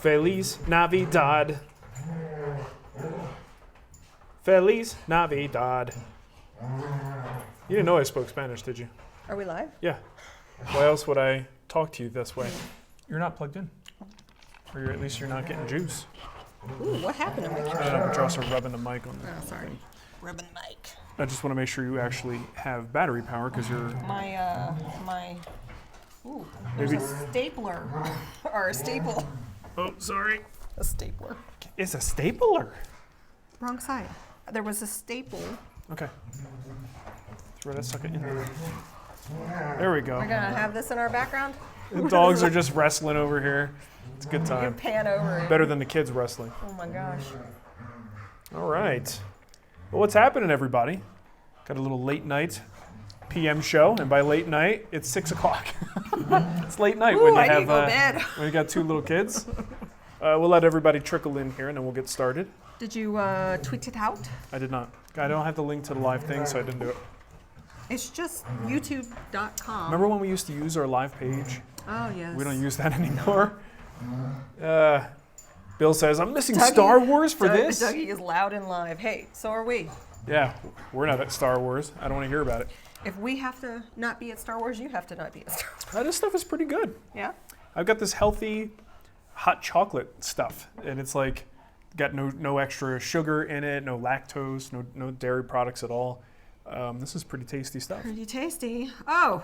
Feliz Navidad. Feliz Navidad. You didn't know I spoke Spanish, did you? Are we live? Yeah. Why else would I talk to you this way? You're not plugged in. Or at least you're not getting juice. Ooh, what happened to my I don't know, but you're also rubbing the mic on there. Oh, sorry. Rubbing the mic. I just want to make sure you actually have battery power because you're... Ooh, there's a stapler. Or a staple. Oh, sorry. A stapler. It's a stapler. Wrong side. There was a staple. Okay. Throw that sucker in there. There we go. We're gonna have this in our background? The dogs are just wrestling over here. It's a good You time. pan over. Better than the kids wrestling. Oh my gosh. All right. Well, what's happening, everybody? Got a little late night PM show, and by late night, it's 6 o'clock. It's late night Ooh, when you I need have to go to bed. when you got 2 little kids. We'll let everybody trickle in here, and then we'll get started. Did you tweet it out? I did not. I don't have the link to the live thing, so I didn't do it. It's just youtube.com. Remember when we used to use our live page? Oh, yes. We don't use that anymore. Bill says, I'm missing Star Wars for this. Dougie is loud and live. Hey, so are we. Yeah, we're not at Star Wars. I don't want to hear about it. If we have to not be at Star Wars, you have to not be at Star Wars. This stuff is pretty good. Yeah? I've got this healthy hot chocolate stuff, and it's like got no extra sugar in it, no lactose, no dairy products at all. This is pretty tasty stuff. Pretty tasty. Oh,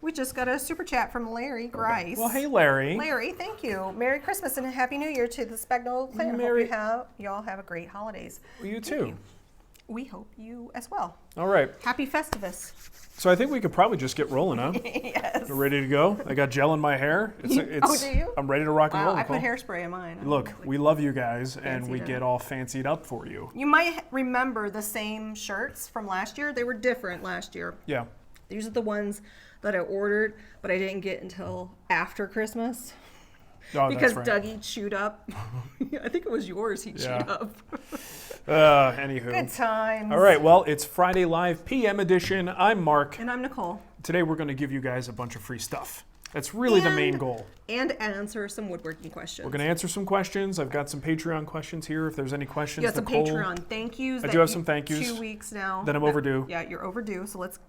we just got a super chat from Larry Grice. Well, hey, Larry. Larry, thank you. Merry Christmas and a Happy New Year to the Spagnol clan. Hope y'all have a great holidays. Well, you too. We hope you as well. All right. Happy Festivus. So I think we could probably just get rolling, huh? Yes. We're ready to go. I got gel in my hair. Oh, do you? I'm ready to rock and roll. I put hairspray in mine. Look, we love you guys, and we get all fancied up for you. You might remember the same shirts from last year. They were different last year. Yeah. These are the ones that I ordered, but I didn't get until after Christmas. Oh, because that's right. Dougie chewed up. I think it was yours he chewed up. Anywho. Good times. All right, well, it's Friday Live PM edition. I'm Mark. And I'm Nicole. Today we're going to give you guys a bunch of free stuff. That's really the main goal. And answer some woodworking questions. We're going to answer some questions. I've got some Patreon questions here. If there's any questions, You got some Nicole, Patreon thank yous. I do have some thank yous. 2 weeks now. Then I'm overdue. Yeah, you're overdue. So let's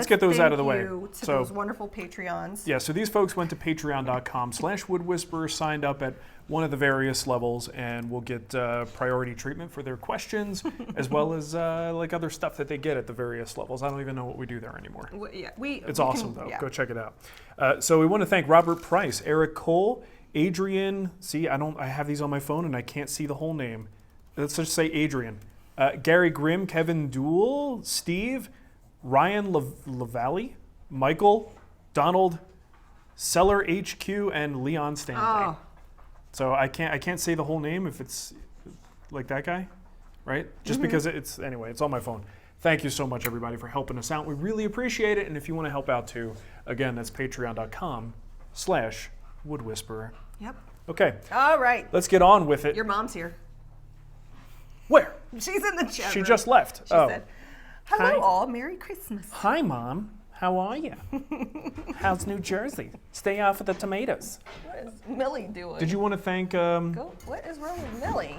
get those out of the way. Thank you to those wonderful Patreons. Yeah, so these folks went to patreon.com/woodwhisperer, signed up at one of the various levels, and will get priority treatment for their questions, as well as like other stuff that they get at the various levels. I don't even know what we do there anymore. It's awesome, though. Yeah. Go check it out. So we want to thank Robert Price, Eric Cole, Adrian. See, I have these on my phone, and I can't see the whole name. Let's just say Adrian. Gary Grimm, Kevin Dool, Steve, Ryan Lavalle, Michael, Donald, Seller HQ, and Leon Stanley. Oh. So I can't say the whole name if it's like that guy, right? Just because it's on my phone. Thank you so much, everybody, for helping us out. We really appreciate it. And if you want to help out too, again, that's patreon.com/woodwhisperer. Yep. Okay. All right. Let's get on with it. Your mom's here. Where? She's in the chat She room. just left. She said, hello Hi. all, Merry Christmas. Hi, Mom. How are you? How's New Jersey? Stay off of the tomatoes. What is Millie doing? Did you want to thank... What is wrong with Millie?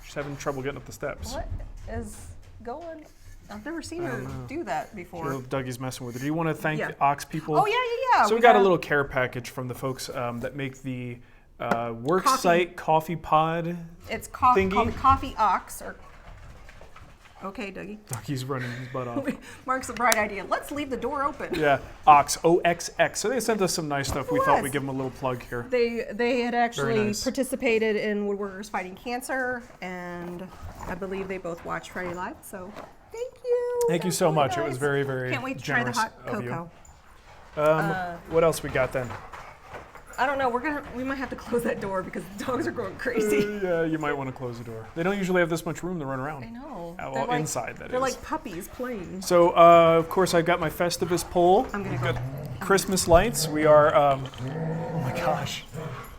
She's having trouble getting up the steps. What is going... I've never seen her do that before. Dougie's messing with her. Do you want to thank the Oxx people? Oh, yeah. So we got a little care package from the folks that make the worksite coffee pod It's called thingy. the Coffee Oxx. Okay, Dougie. Dougie's running his butt off. Mark's a bright idea. Let's leave the door open. Yeah, Oxx, OXX. So they sent us some nice stuff. We thought we'd give them a little plug here. They had actually nice. participated in Woodworkers Fighting Cancer, and I believe they both watched Friday Live, so thank you. Thank you so much. It was very, very Can't wait to try the generous hot of cocoa. you. What else we got then? I don't know. We might have to close that door because the dogs are going crazy. Yeah, you might want to close the door. They don't usually have this much room to run around. I know. Well, inside, that is. They're like puppies playing. So, of course, I've got my Festivus pole. I'm going to go. Christmas lights. We are, oh my gosh.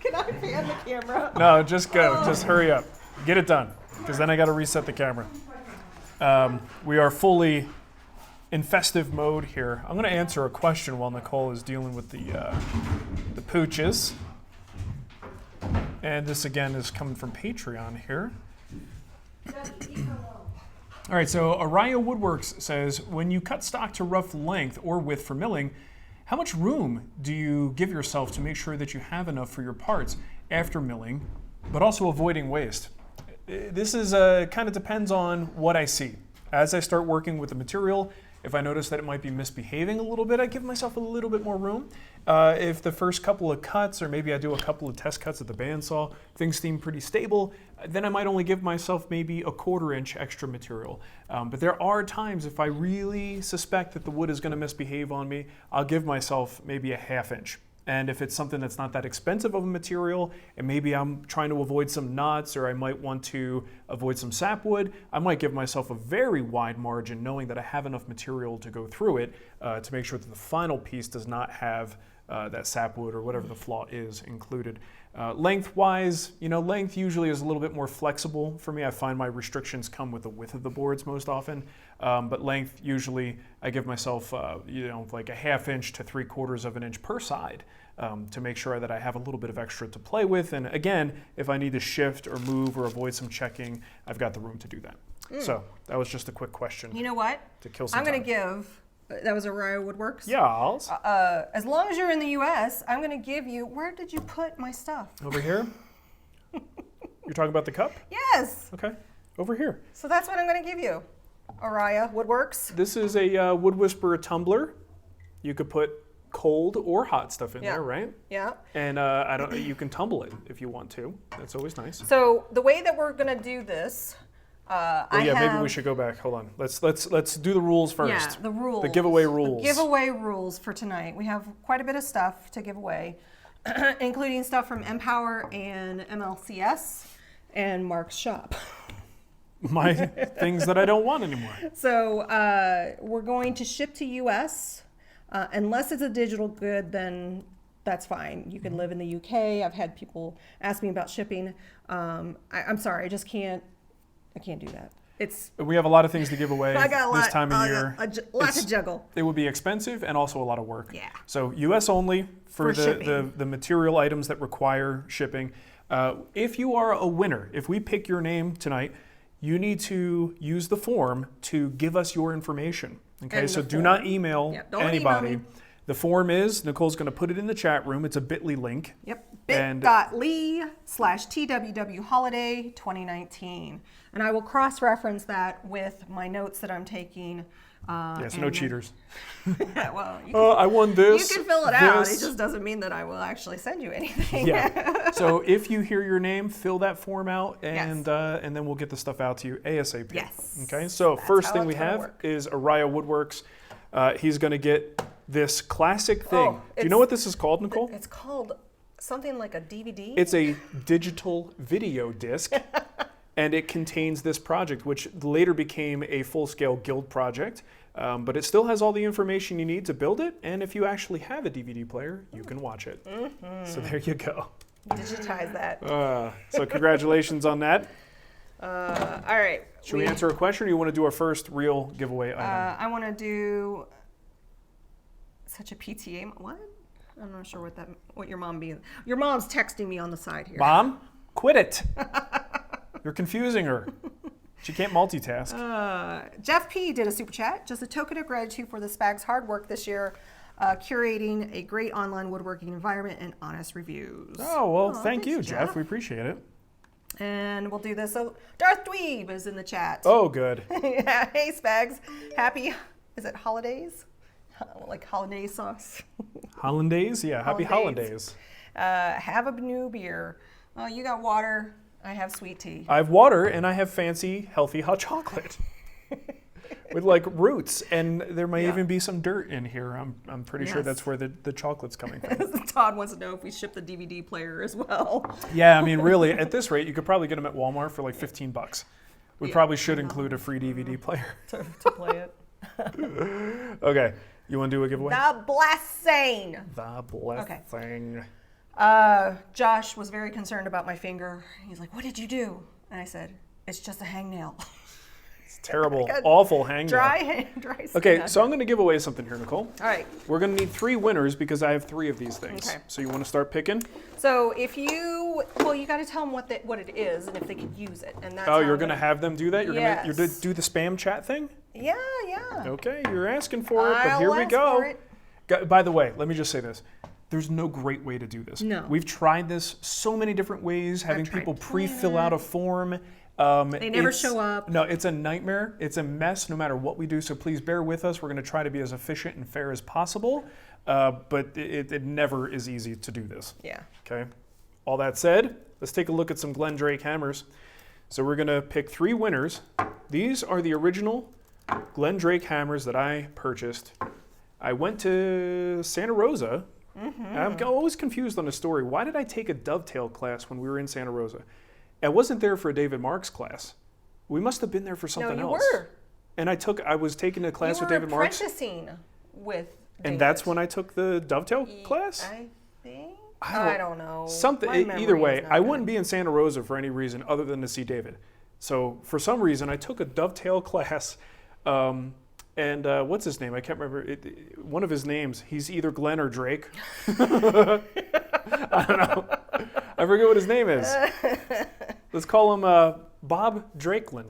Can I pan the camera? No, just go. Just hurry up. Get it done, because then I got to reset the camera. We are fully in festive mode here. I'm going to answer a question while Nicole is dealing with the pooches. And this again is coming from Patreon here. All right, so Araya Woodworks says, when you cut stock to rough length or width for milling, how much room do you give yourself to make sure that you have enough for your parts after milling, but also avoiding waste? This is kind of depends on what I see. As I start working with the material, if I notice that it might be misbehaving a little bit, I give myself a little bit more room. If the first couple of cuts, or maybe I do a couple of test cuts at the bandsaw, things seem pretty stable, then I might only give myself maybe a 1/4 inch extra material. But there are times if I really suspect that the wood is going to misbehave on me, I'll give myself maybe a 1/2 inch. And if it's something that's not that expensive of a material, and maybe I'm trying to avoid some knots, or I might want to avoid some sapwood, I might give myself a very wide margin, knowing that I have enough material to go through it to make sure that the final piece does not have that sapwood or whatever the flaw is included. Lengthwise, length usually is a little bit more flexible for me. I find my restrictions come with the width of the boards most often. But length, usually I give myself, like a 1/2 inch to 3/4 of an inch per side to make sure that I have a little bit of extra to play with. And again, if I need to shift or move or avoid some checking, I've got the room to do that. So that was just a quick question. You know what? To kill some I'm going to give, that was Araya Woodworks? Yeah. As long as you're in the U.S., I'm going to give you, where did you put my stuff? Over here? You're talking about the cup? Yes. Okay. Over here. So that's what I'm going to give you. Araya Woodworks. This is a Wood Whisperer tumbler. You could put cold or hot stuff in there, right? Yeah. And you can tumble it if you want to. That's always nice. So the way that we're going to do this, maybe we should go back. Hold on. Let's do the rules first. Yeah, the rules. The giveaway rules. The giveaway rules for tonight. We have quite a bit of stuff to give away, including stuff from M-Power and MLCS and Mark's shop. My things that I don't want anymore. So we're going to ship to U.S. Unless it's a digital good, then that's fine. You can live in the UK. I've had people ask me about shipping. I'm sorry, I just can't. I can't do that. We have a lot of things to give away I got a lot, this time of year. A lot to juggle. It would be expensive and also a lot of work. Yeah. So U.S. only for shipping. the material items that require shipping. If you are a winner, if we pick your name tonight, you need to use the form to give us your information. Okay, And so the do form. not email Yeah, don't anybody. email me. The form is, Nicole's going to put it in the chat room. It's a bit.ly link. Yep. And- bit.ly/TWW Holiday 2019. And I will cross-reference that with my notes that I'm taking. Yes, no cheaters. Yeah, well, I won this. you can fill it out. this. It just doesn't mean that I will actually send you anything. Yeah. So if you hear your name, fill that form out, and Yes. and then we'll get the stuff out to you ASAP. Yes. Okay. So That's first how thing it's we gonna have work. is Araya Woodworks. He's going to get this classic thing. Oh, Do you know what this is called, Nicole? It's called something like a DVD. It's a digital video disc. And it contains this project, which later became a full-scale guild project. But it still has all the information you need to build it. And if you actually have a DVD player, you can watch it. Mm-hmm. So there you go. Digitize that. So congratulations on that. All right. Should we answer a question, or do you want to do our first real giveaway item? I want to do such a PTA. What? I'm not sure what your mom be. Your mom's texting me on the side here. Mom, quit it. You're confusing her. She can't multitask. Jeff P. did a super chat. Just a token of gratitude for the Spag's hard work this year, curating a great online woodworking environment and honest reviews. Oh, well, thank thanks, you, Jeff. We appreciate it. And we'll do this. So Darth Dweeb is in the chat. Oh, good. Yeah. Hey, Spags. Happy, is it holidays? Like hollandaise sauce. Hollandaise? Yeah, happy Hollandaise. holidays. Have a new beer. Oh, you got water. I have sweet tea. I have water, and I have fancy, healthy hot chocolate. With like roots, and there may even be some dirt in here. I'm pretty sure that's where the chocolate's coming from. Todd wants to know if we ship the DVD player as well. Yeah, I mean, really, at this rate, you could probably get them at Walmart for like $15. We probably should include a free DVD player. to play it. Okay, you want to do a giveaway? The blessing. The blessing. Josh was very concerned about my finger. He's like, "What did you do?" And I said, "It's just a hangnail." Terrible, Got awful hangnail. Dry skin. Okay, so I'm going to give away something here, Nicole. All right. We're going to need 3 winners because I have 3 of these things. Okay. So you want to start picking? So if you, well, you got to tell them what it is and if they could use it, and that's. Oh, you're going to have them do that? You're Yes. going to do the spam chat thing? Yeah. Okay, you're asking for it, but I'll here we ask go. for it. By the way, let me just say this. There's no great way to do this. No. We've tried this so many different ways, having tried people pre-fill out a form. They never show up. No, it's a nightmare. It's a mess no matter what we do, so please bear with us. We're going to try to be as efficient and fair as possible, but it never is easy to do this. Yeah. Okay. All that said, let's take a look at some Glen Drake hammers. So we're going to pick 3 winners. These are the original Glen Drake hammers that I purchased. I went to Santa Rosa. I'm always confused on the story. Why did I take a dovetail class when we were in Santa Rosa? I wasn't there for a David Marks class. We must have been there for something else. No, you were. And I was taking a class with David Marks. You were apprenticing with David. And that's when I took the dovetail class? I think. I don't know. Something. My memory Either is way, not I good. wouldn't be in Santa Rosa for any reason other than to see David. So for some reason, I took a dovetail class. And what's his name? I can't remember. One of his names. He's either Glenn or Drake. I don't know. I forget what his name is. Let's call him Bob Drakelin.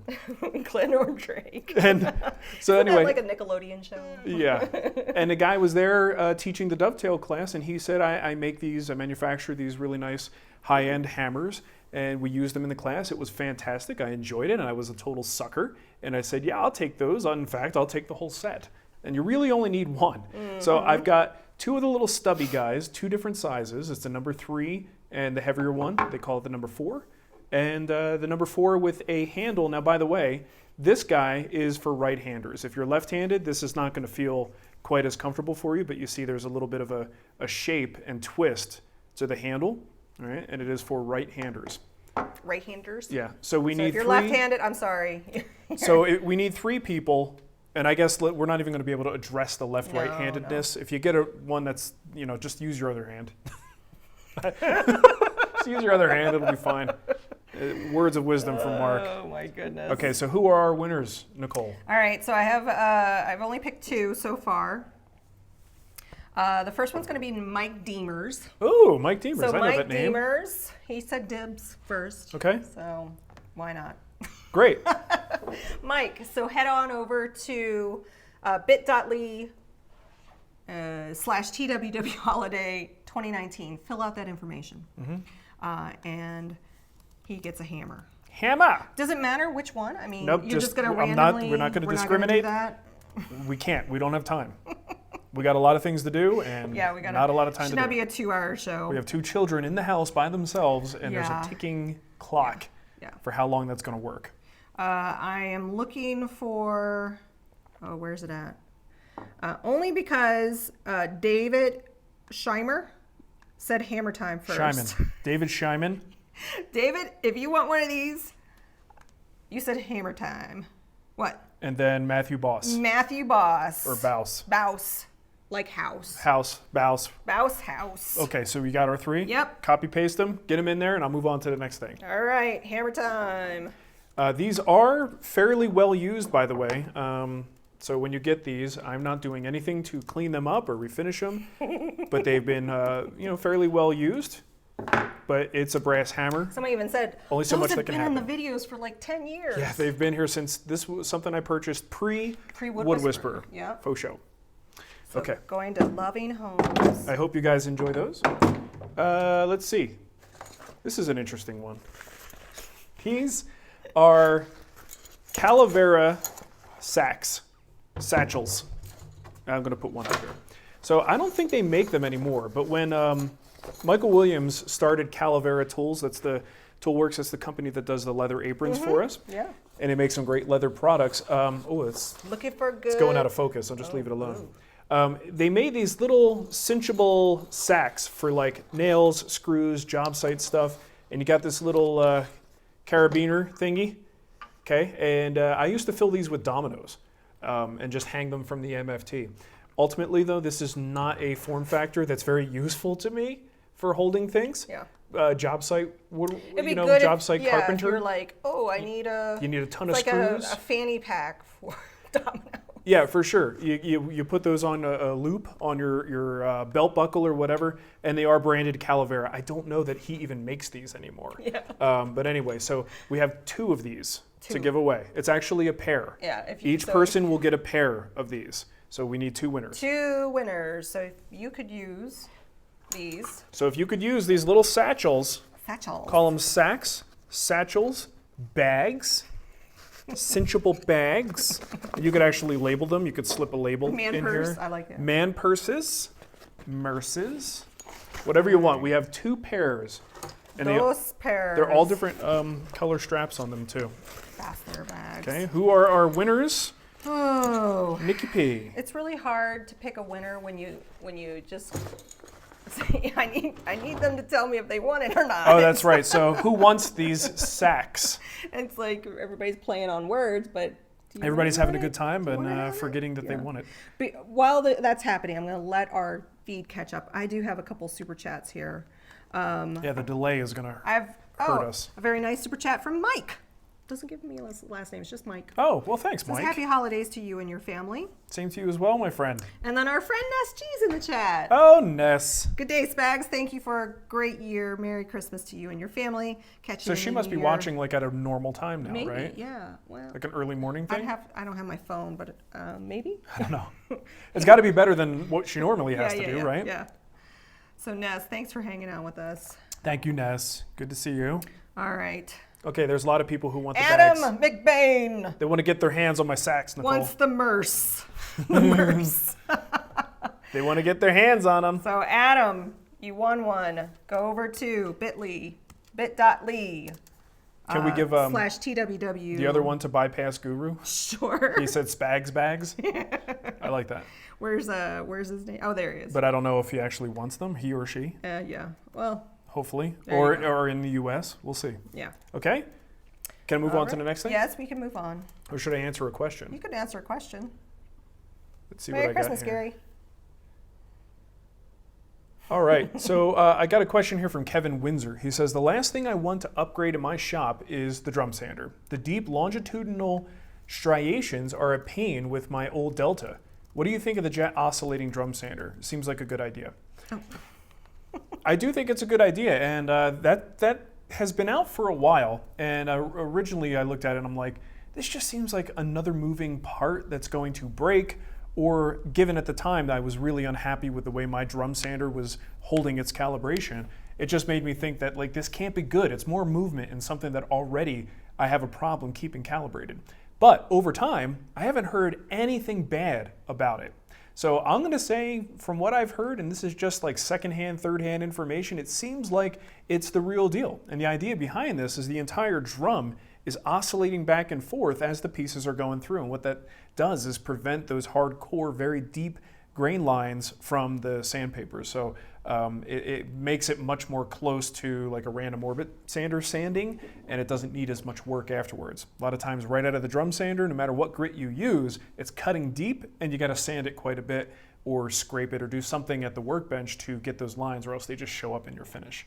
Glenn or Drake. And so Isn't anyway, that like a Nickelodeon show? yeah. And the guy was there teaching the dovetail class, and he said, I manufacture these really nice high-end hammers, and we used them in the class. It was fantastic. I enjoyed it, and I was a total sucker. And I said, yeah, I'll take those. In fact, I'll take the whole set. And you really only need 1. So I've got 2 of the little stubby guys, 2 different sizes. It's the number 3 and the heavier one. They call it the number 4. And the number 4 with a handle. Now, by the way, this guy is for right-handers. If you're left-handed, this is not going to feel quite as comfortable for you, but you see there's a little bit of a shape and twist to the handle, all right? And it is for right-handers. Right-handers? Yeah, so we need if you're 3. left-handed, I'm sorry. We need 3 people, and I guess we're not even going to be able to address the left-right-handedness. If you get one that's, just use your other hand. Just use your other hand, it'll be fine. Words of wisdom from Mark. Oh my goodness. Okay, so who are our winners, Nicole? All right, so I have I've only picked 2 so far. The first one's going to be Mike Deemers. Oh, Mike Deemers. So I know Mike that name. Deemers, he said dibs first. Okay. So why not? Great. Mike, so head on over to bit.ly /TWW Holiday 2019. Fill out that information. And he gets a hammer. Hammer. Does it matter which one? I mean, Nope, you're just going to randomly. We're not going to we're discriminate. Not gonna do that? We can't. We don't have time. We got a lot of things to do, and not a lot of time to should do. not be a 2-hour show. We have 2 children in the house by themselves, and there's Yeah. a ticking clock for how long that's going to work. I am looking for. Oh, where's it at? Only because David Scheimer said hammer time first. Scheiman. David Scheiman. David, if you want one of these, you said hammer time. What? And then Matthew Boss. Matthew Boss. Or Bouse. Bouse. Like house. House. Bouse. Bouse house. Okay, so we got our 3. Yep. Copy paste them, get them in there, and I'll move on to the next thing. All right, hammer time. These are fairly well used, by the way. So when you get these, I'm not doing anything to clean them up or refinish them, but they've been, fairly well used. But it's a brass hammer. Someone even said, Only so much those that have can been in happen. the videos for like 10 years. Yeah, they've been here since this was something I purchased pre Wood Wood Whisperer. Whisperer. Yeah. Faux show. So Okay. Going to Loving Homes. I hope you guys enjoy those. Let's see. This is an interesting one. These are Calavera satchels. I'm going to put one up here. So I don't think they make them anymore, but when Michael Williams started Calavera Tools, that's the Toolworks, that's the company that does the leather aprons for us. Yeah. And it makes some great leather products. It's Looking for good. It's going out of focus. I'll just leave it alone. They made these little cinchable sacks for like nails, screws, job site stuff. And you got this little carabiner thingy. Okay. And I used to fill these with dominoes and just hang them from the MFT. Ultimately, though, this is not a form factor that's very useful to me for holding things. Yeah. job site, It'd be you know, good job if, site yeah, carpenter. If you're like, oh, I need a. You need a ton it's of like screws. a fanny pack for domino. Yeah, for sure. You put those on a loop on your belt buckle or whatever, and they are branded Calavera. I don't know that he even makes these anymore. Yeah. But anyway, so we have 2 of these to give away. It's actually a pair. Yeah. Each person will get a pair of these. So we need 2 winners. 2 winners. So if you could use these. So if you could use these little satchels, Satchels. call them sacks, satchels, bags, cinchable bags. You could actually label them. You could slip a label Man in purse, here. I like that. Man purses, merces, whatever you want. We have 2 pairs. And Those pairs. they're all different color straps on them too. Fastener bags. Okay, who are our winners? Oh. Nikki P. It's really hard to pick a winner when you just say, I need them to tell me if they want it or not. Oh, that's right. So who wants these sacks? It's like everybody's playing on words, but do you Everybody's want having a it? good time Do you and want to have it? forgetting that they Yeah. want it. But while that's happening, I'm going to let our feed catch up. I do have a couple super chats here. Yeah, the delay is going to I've hurt us. a very nice super chat from Mike. Doesn't give me a last name. It's just Mike. Oh, well, thanks, Says Mike. happy holidays to you and your family. Same to you as well, my friend. And then our friend Ness G's in the chat. Oh, Ness. Good day, Spags. Thank you for a great year. Merry Christmas to you and your family. Catch you So in she the must new be year. watching like at a normal time now, Maybe, right? yeah. Well, Like an early morning I thing? don't have my phone, but maybe. I don't know. It's got to be better than what she normally has to do, right? Yeah. So Ness, thanks for hanging out with us. Thank you, Ness. Good to see you. All right. Okay, there's a lot of people who want the Adam bags. McBain They want to get their hands on my sacks, Nicole. wants the merce. The merce. They want to get their hands on them. So Adam, you won one. Go over to bit.ly. Can we give slash TWW. the other one to Bypass Guru? Sure. He said Spags bags. I like that. Where's his name? Oh, there he is. But I don't know if he actually wants them, he or she, Yeah. Well, hopefully. There you go. Or in the US. We'll see. yeah. Okay? Can I move on to the next thing? Yes, we can move on. Or should I answer a question? You could answer a question. Let's see Merry what I Christmas, got here. Gary. All right, so I got a question here from Kevin Windsor. He says, the last thing I want to upgrade in my shop is the drum sander. The deep longitudinal striations are a pain with my old Delta. What do you think of the jet oscillating drum sander? Seems like a good idea. Oh. I do think it's a good idea, and that has been out for a while. And originally I looked at it and I'm like, this just seems like another moving part that's going to break. Or given at the time that I was really unhappy with the way my drum sander was holding its calibration, it just made me think that like this can't be good. It's more movement in something that already I have a problem keeping calibrated. But over time, I haven't heard anything bad about it. So I'm gonna say from what I've heard, and this is just like secondhand, third-hand information, it seems like it's the real deal. And the idea behind this is the entire drum is oscillating back and forth as the pieces are going through. And what that does is prevent those hardcore, very deep grain lines from the sandpaper. So it makes it much more close to like a random orbit sander sanding, and it doesn't need as much work afterwards. A lot of times right out of the drum sander, no matter what grit you use, it's cutting deep and you gotta sand it quite a bit or scrape it or do something at the workbench to get those lines, or else they just show up in your finish.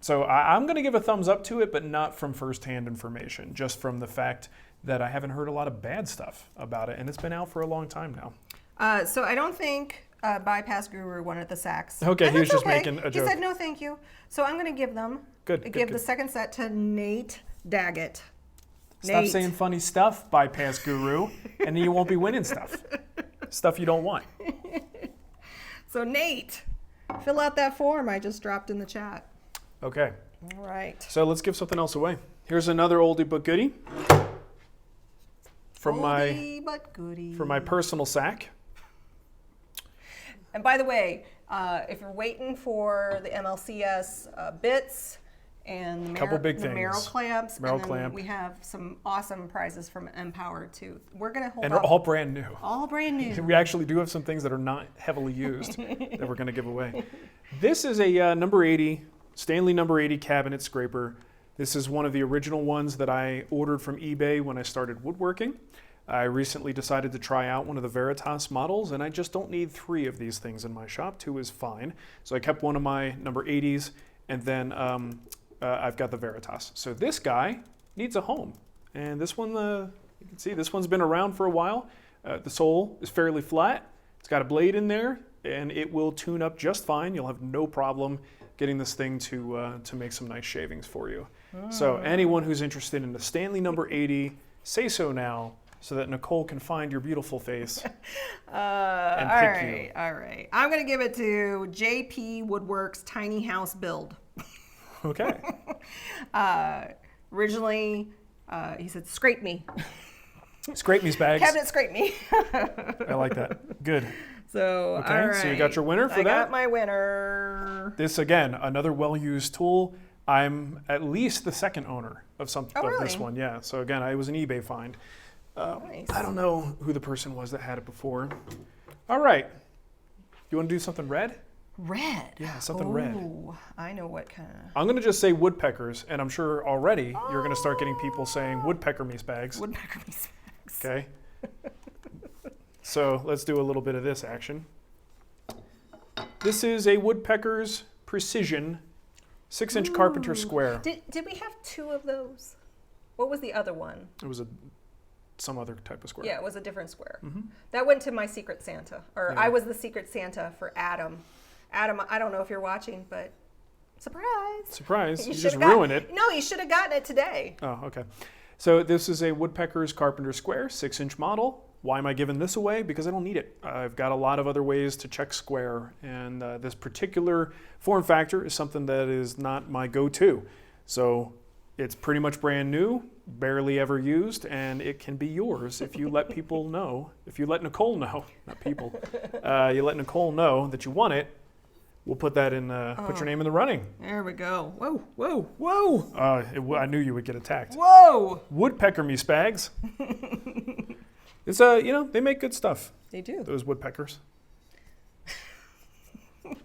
So I'm going to give a thumbs up to it, but not from first-hand information, just from the fact that I haven't heard a lot of bad stuff about it, and it's been out for a long time now. So I don't think Bypass Guru wanted the sacks. Okay, And he was that's just making a joke. He said no, thank you. So I'm going to give them. Good, Give good. the second set to Nate Daggett. Stop Nate. saying funny stuff, Bypass Guru, and then you won't be winning stuff. Stuff you don't want. So Nate, fill out that form I just dropped in the chat. Okay, All right. so let's give something else away. Here's another oldie but goodie from Oldie but goodie. my personal sack. And by the way, if you're waiting for the MLCS bits and the Couple big the Merle things. clamps, Merle and then clamp. we have some awesome prizes from M-Power too. We're gonna hold And up all brand new. all brand new. We actually do have some things that are not heavily used that we're going to give away. This is a number 80, Stanley number 80 cabinet scraper. This is one of the original ones that I ordered from eBay when I started woodworking. I recently decided to try out one of the Veritas models, and I just don't need 3 of these things in my shop. 2 is fine. So I kept one of my number 80s, And then I've got the Veritas. So this guy needs a home. And this one, you can see this one's been around for a while. The sole is fairly flat. It's got a blade in there, and it will tune up just fine. You'll have no problem getting this thing to make some nice shavings for you. So anyone who's interested in the Stanley number 80, say so now, so that Nicole can find your beautiful face and pick you. All right. I'm going to give it to JP Woodworks Tiny House Build. Okay. Originally, he said, scrape me. Scrape me, Spags. Cabinet scrape me. I like that. Good. So, Okay, all right. so you got your winner for I that? got my winner. This, again, another well-used tool. I'm at least the second owner of this really? one. Yeah. So again, it was an eBay find. Nice. I don't know who the person was that had it before. All right. You want to do something red? Red. Yeah, something red. Ooh, I know what kind of. I'm going to just say woodpeckers, and I'm sure already you're going to start getting people saying woodpecker me spags. Woodpecker me spags. Okay. So let's do a little bit of this action. This is a Woodpeckers Precision 6-inch carpenter square. Did we have two of those? What was the other one? It was some other type of square. Yeah, it was a different square. Mm-hmm. That went to my Secret Santa, or Yeah. I was the Secret Santa for Adam. Adam, I don't know if you're watching, but surprise. Surprise, you just should've gotten- ruined it. No, you should have gotten it today. Oh, okay. So this is a Woodpeckers Carpenter Square 6-inch model. Why am I giving this away? Because I don't need it. I've got a lot of other ways to check square, and this particular form factor is something that is not my go-to. So it's pretty much brand new, barely ever used, and it can be yours if you let people know, if you let Nicole know, not people, you let Nicole know that you want it. We'll put that in, put your name in the running. There we go. Whoa, whoa, whoa. I knew you would get attacked. Whoa. Woodpecker me spags. It's they make good stuff. They do. Those woodpeckers.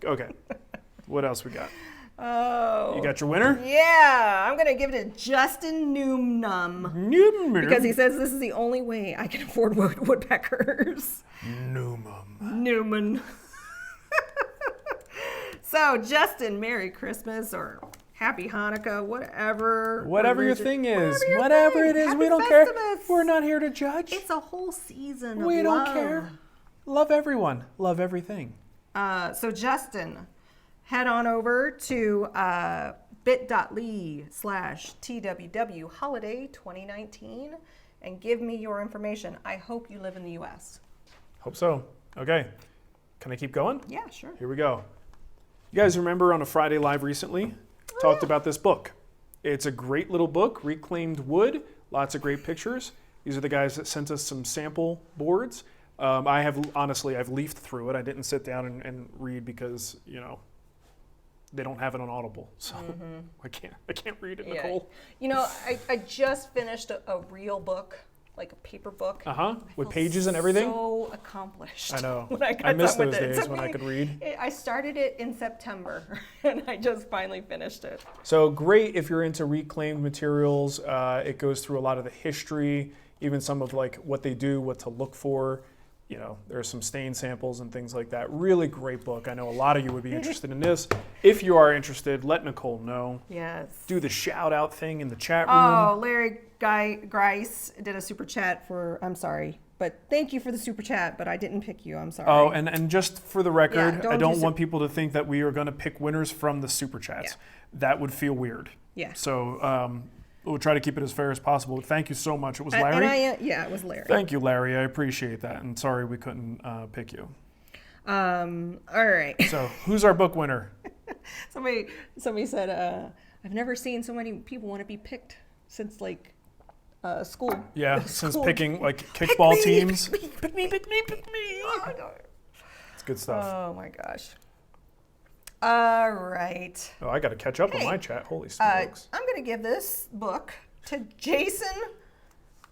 Okay. What else we got? Oh. You got your winner? Yeah, I'm going to give it to Justin Newman because he says this is the only way I can afford woodpeckers. Newman. So, Justin, Merry Christmas or Happy Hanukkah, whatever. Whatever your thing is. Whatever your Whatever thing. it is. Happy We don't care. Festivus. We're not here to judge. It's a whole season of We don't love. care. Love everyone. Love everything. So Justin, head on over to bit.ly/TWW holiday 2019 and give me your information. I hope you live in the U.S. Hope so. Okay. Can I keep going? Yeah, sure. Here we go. You guys remember on a Friday Live recently, talked about this book. It's a great little book, Reclaimed Wood, lots of great pictures. These are the guys that sent us some sample boards. I've leafed through it. I didn't sit down and read because, they don't have it on Audible. So I can't read it, Nicole. I just finished a real book, like a paper book. With pages and everything? So accomplished. I know. When I miss done with those it. days when I could read. I started it in September, and I just finally finished it. So great if you're into reclaimed materials. It goes through a lot of the history, even some of like what they do, what to look for. There's some stain samples and things like that. Really great book. I know a lot of you would be interested in this. If you are interested, let Nicole know. Yes. Do the shout out thing in the chat room. Oh, Larry Grice did a super chat I'm sorry, but thank you for the super chat, but I didn't pick you. I'm sorry. Oh, and just for the record, Yeah, I don't want people to think that we are going to pick winners from the super chats. Yeah. That would feel weird. Yeah. So we'll try to keep it as fair as possible. Thank you so much. It was Larry. It was Larry. Thank you, Larry. I appreciate that. And sorry we couldn't pick you. All right. So who's our book winner? Somebody said, I've never seen so many people want to be picked since school. Yeah, School. since picking kickball teams. Pick me. It's good stuff. Oh my gosh. All right. Oh, I got to catch up on my chat. Holy smokes. I'm going to give this book to Jason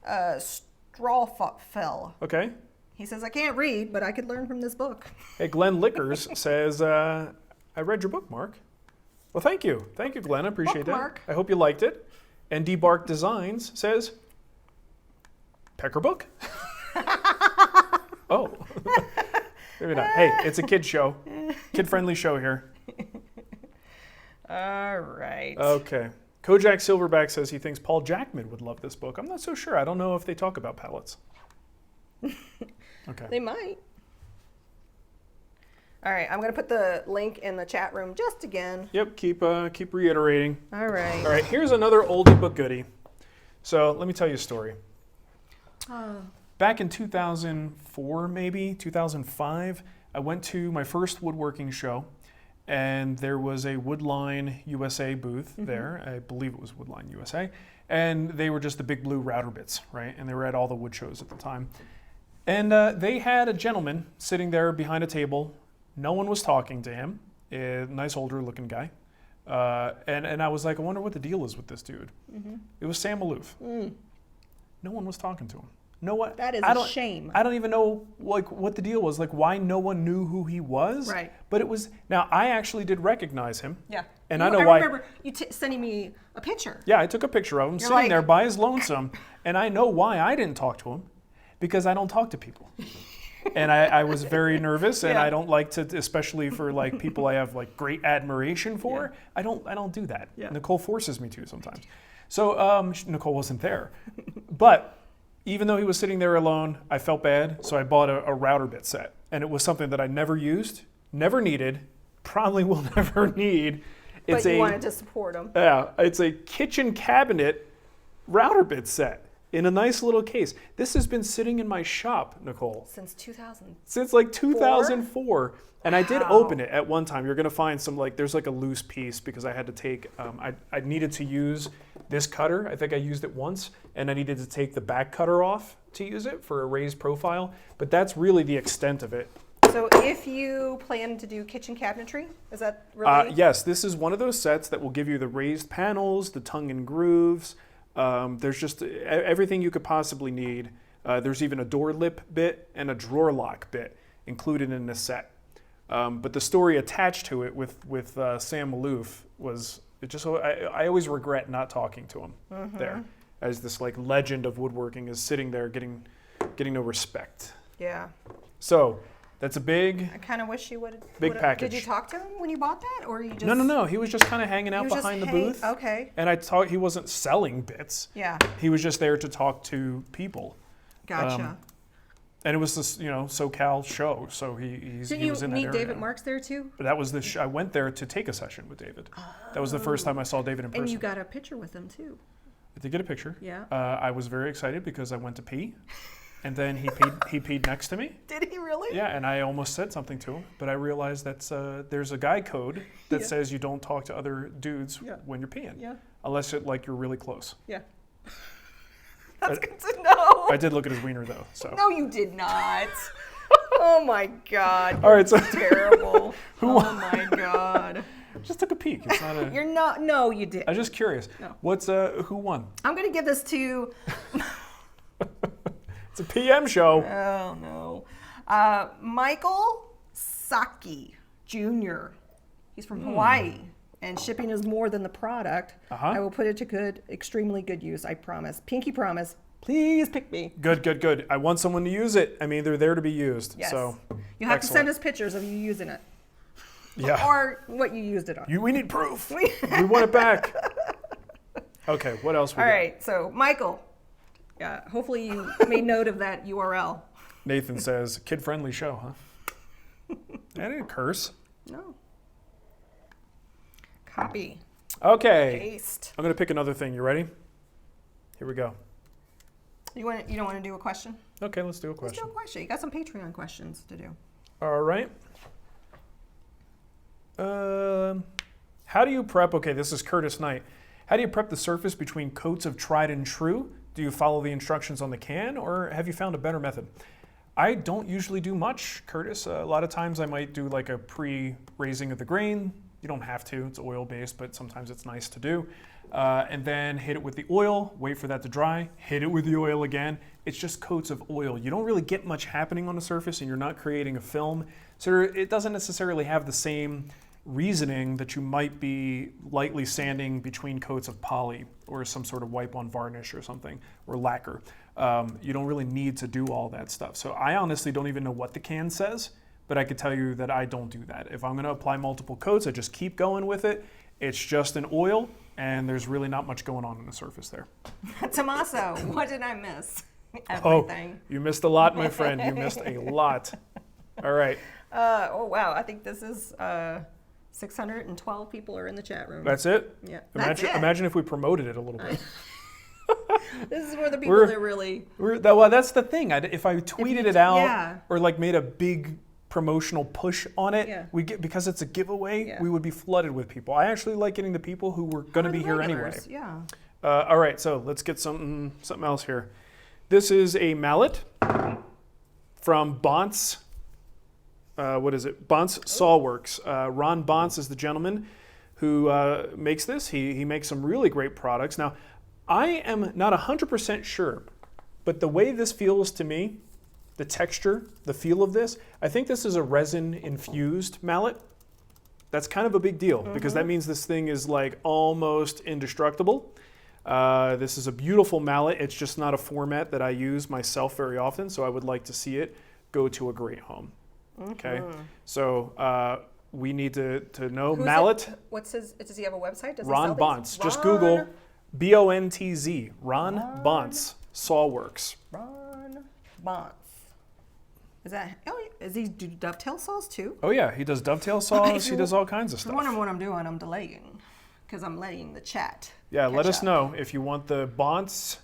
Strawfell. Okay. He says, I can't read, but I could learn from this book. Hey, Glenn Lickers says, I read your book, Mark. Well, thank you. Thank you, Glenn. I appreciate Bookmark. that. I hope you liked it. And D-Bark Designs says, Pecker book? Oh. Maybe not. Hey, it's a kid show. Kid-friendly show here. All right. Okay. Kojak Silverback says he thinks Paul Jackman would love this book. I'm not so sure. I don't know if they talk about pallets. Okay. They might. All right, I'm going to put the link in the chat room just again. Yep, keep reiterating. All right. All right, here's another oldie but goodie. So let me tell you a story. Back in 2004, maybe 2005, I went to my first woodworking show, and there was a Woodline USA booth there. I believe it was Woodline USA, and they were just the big blue router bits, right? And they were at all the wood shows at the time. And they had a gentleman sitting there behind a table. No one was talking to him. A nice older looking guy. And I was like, I wonder what the deal is with this dude. It was Sam Maloof. No one was talking to him. No one. That is a shame. I don't even know like what the deal was, like why no one knew who he was. Right. But it was, now I actually did recognize him. Yeah. And I know why. I remember you sending me a picture. Yeah, I took a picture of him sitting there by his lonesome, and I know why I didn't talk to him, because I don't talk to people. And I was very nervous, and I don't like to, especially for like people I have like great admiration for. I don't do that. Nicole forces me to sometimes. So Nicole wasn't there, but even though he was sitting there alone, I felt bad. So I bought a router bit set, and it was something that I never used, never needed, probably will never need. But you wanted to support him. Yeah, it's a kitchen cabinet router bit set in a nice little case. This has been sitting in my shop, Nicole. Since 2000. Since like 2004. And I did open it at one time. You're going to find some like, there's like a loose piece because I had to take, I needed to use this cutter. I think I used it once, and I needed to take the back cutter off to use it for a raised profile. But that's really the extent of it. So if you plan to do kitchen cabinetry, is that really? Yes, this is one of those sets that will give you the raised panels, the tongue and grooves. There's just everything you could possibly need. There's even a door lip bit and a drawer lock bit included in this set. But the story attached to it with Sam Maloof was, it just, I always regret not talking to him there, as this like legend of woodworking is sitting there getting no respect. Yeah. So that's a big. I kind of wish you would. Big package. Did you talk to him when you bought that, or you just? No. He was just kind of hanging out behind the booth. Okay. And he wasn't selling bits. Yeah. He was just there to talk to people. Gotcha. And it was this, SoCal show, so he was in that area. Didn't you meet David Marks there too? But that was I went there to take a session with David. That was the first time I saw David in person. And you got a picture with him too. I did get a picture. Yeah. I was very excited because I went to pee, and then he peed next to me. Did he really? Yeah, and I almost said something to him, but I realized there's a guy code that says you don't talk to other dudes when you're peeing. Yeah. Unless you're really close. Yeah. That's good to know. I did look at his wiener though. So. No, you did not. Oh my God. All right, so terrible. Oh my God. Just took a peek. It's not a. You're not. No, you did. I'm just curious. No. What's who won? I'm gonna give this to. It's a PM show. Oh no. Michael Saki Jr. He's from Hawaii. And shipping is more than the product. I will put it to extremely good use, I promise. Pinky promise. Please pick me. Good. I want someone to use it. I mean, they're there to be used. Yes. So you have to send us pictures of you using it. Yeah. Or what you used it on. We need proof. We want it back. Okay, what else we got? All right, so Michael, hopefully you made note of that URL. Nathan says, kid-friendly show, huh? I didn't curse. No. Copy. Okay. Paste. I'm going to pick another thing. You ready? Here we go. You don't want to do a question? Okay, let's do a question. Let's do a question. You got some Patreon questions to do. All right. How do you prep? Okay, this is Curtis Knight. How do you prep the surface between coats of tried and true? Do you follow the instructions on the can, or have you found a better method? I don't usually do much, Curtis. A lot of times I might do like a pre-raising of the grain. You don't have to, it's oil-based, but sometimes it's nice to do. And then hit it with the oil, wait for that to dry, hit it with the oil again. It's just coats of oil. You don't really get much happening on the surface, and you're not creating a film. So it doesn't necessarily have the same reasoning that you might be lightly sanding between coats of poly or some sort of wipe-on varnish or something, or lacquer. You don't really need to do all that stuff. So I honestly don't even know what the can says, but I could tell you that I don't do that. If I'm gonna apply multiple coats, I just keep going with it, It's just an oil, and there's really not much going on the surface there. Tommaso, what did I miss? Oh, Everything. you missed a lot, my friend. You missed a lot. All right. Oh, wow. I think this is 612 people are in the chat room. That's it? Yeah. Imagine if we promoted it a little bit. This is where the people that really... Well, that's the thing. If I tweeted it out yeah. or like made a big promotional push on it, Yeah. because it's a giveaway, Yeah. we would be flooded with people. I actually like getting the people who were going to be here anyway. regulars? Yeah. All right, so let's get something else here. This is a mallet from Bonce. What is it? Bonce Sawworks. Ron Bonce is the gentleman who makes this. He makes some really great products. Now, I am not 100% sure, but the way this feels to me, the texture, the feel of this, I think this is a resin-infused mallet. That's kind of a big deal because that means this thing is like almost indestructible. This is a beautiful mallet. It's just not a format that I use myself very often, so I would like to see it go to a great home. Okay, so we need to know Who's mallet. Does he have a website? Does Ron he sell Bonce. these? Just Google B-O-N-T-Z. Ron Bonce Sawworks. Ron Bonce. Is he do dovetail saws too? Oh yeah, he does dovetail saws. He does all kinds of I stuff. wonder what I'm doing. I'm delaying because I'm letting the chat. Yeah, let catch us up. know if you want the Bonce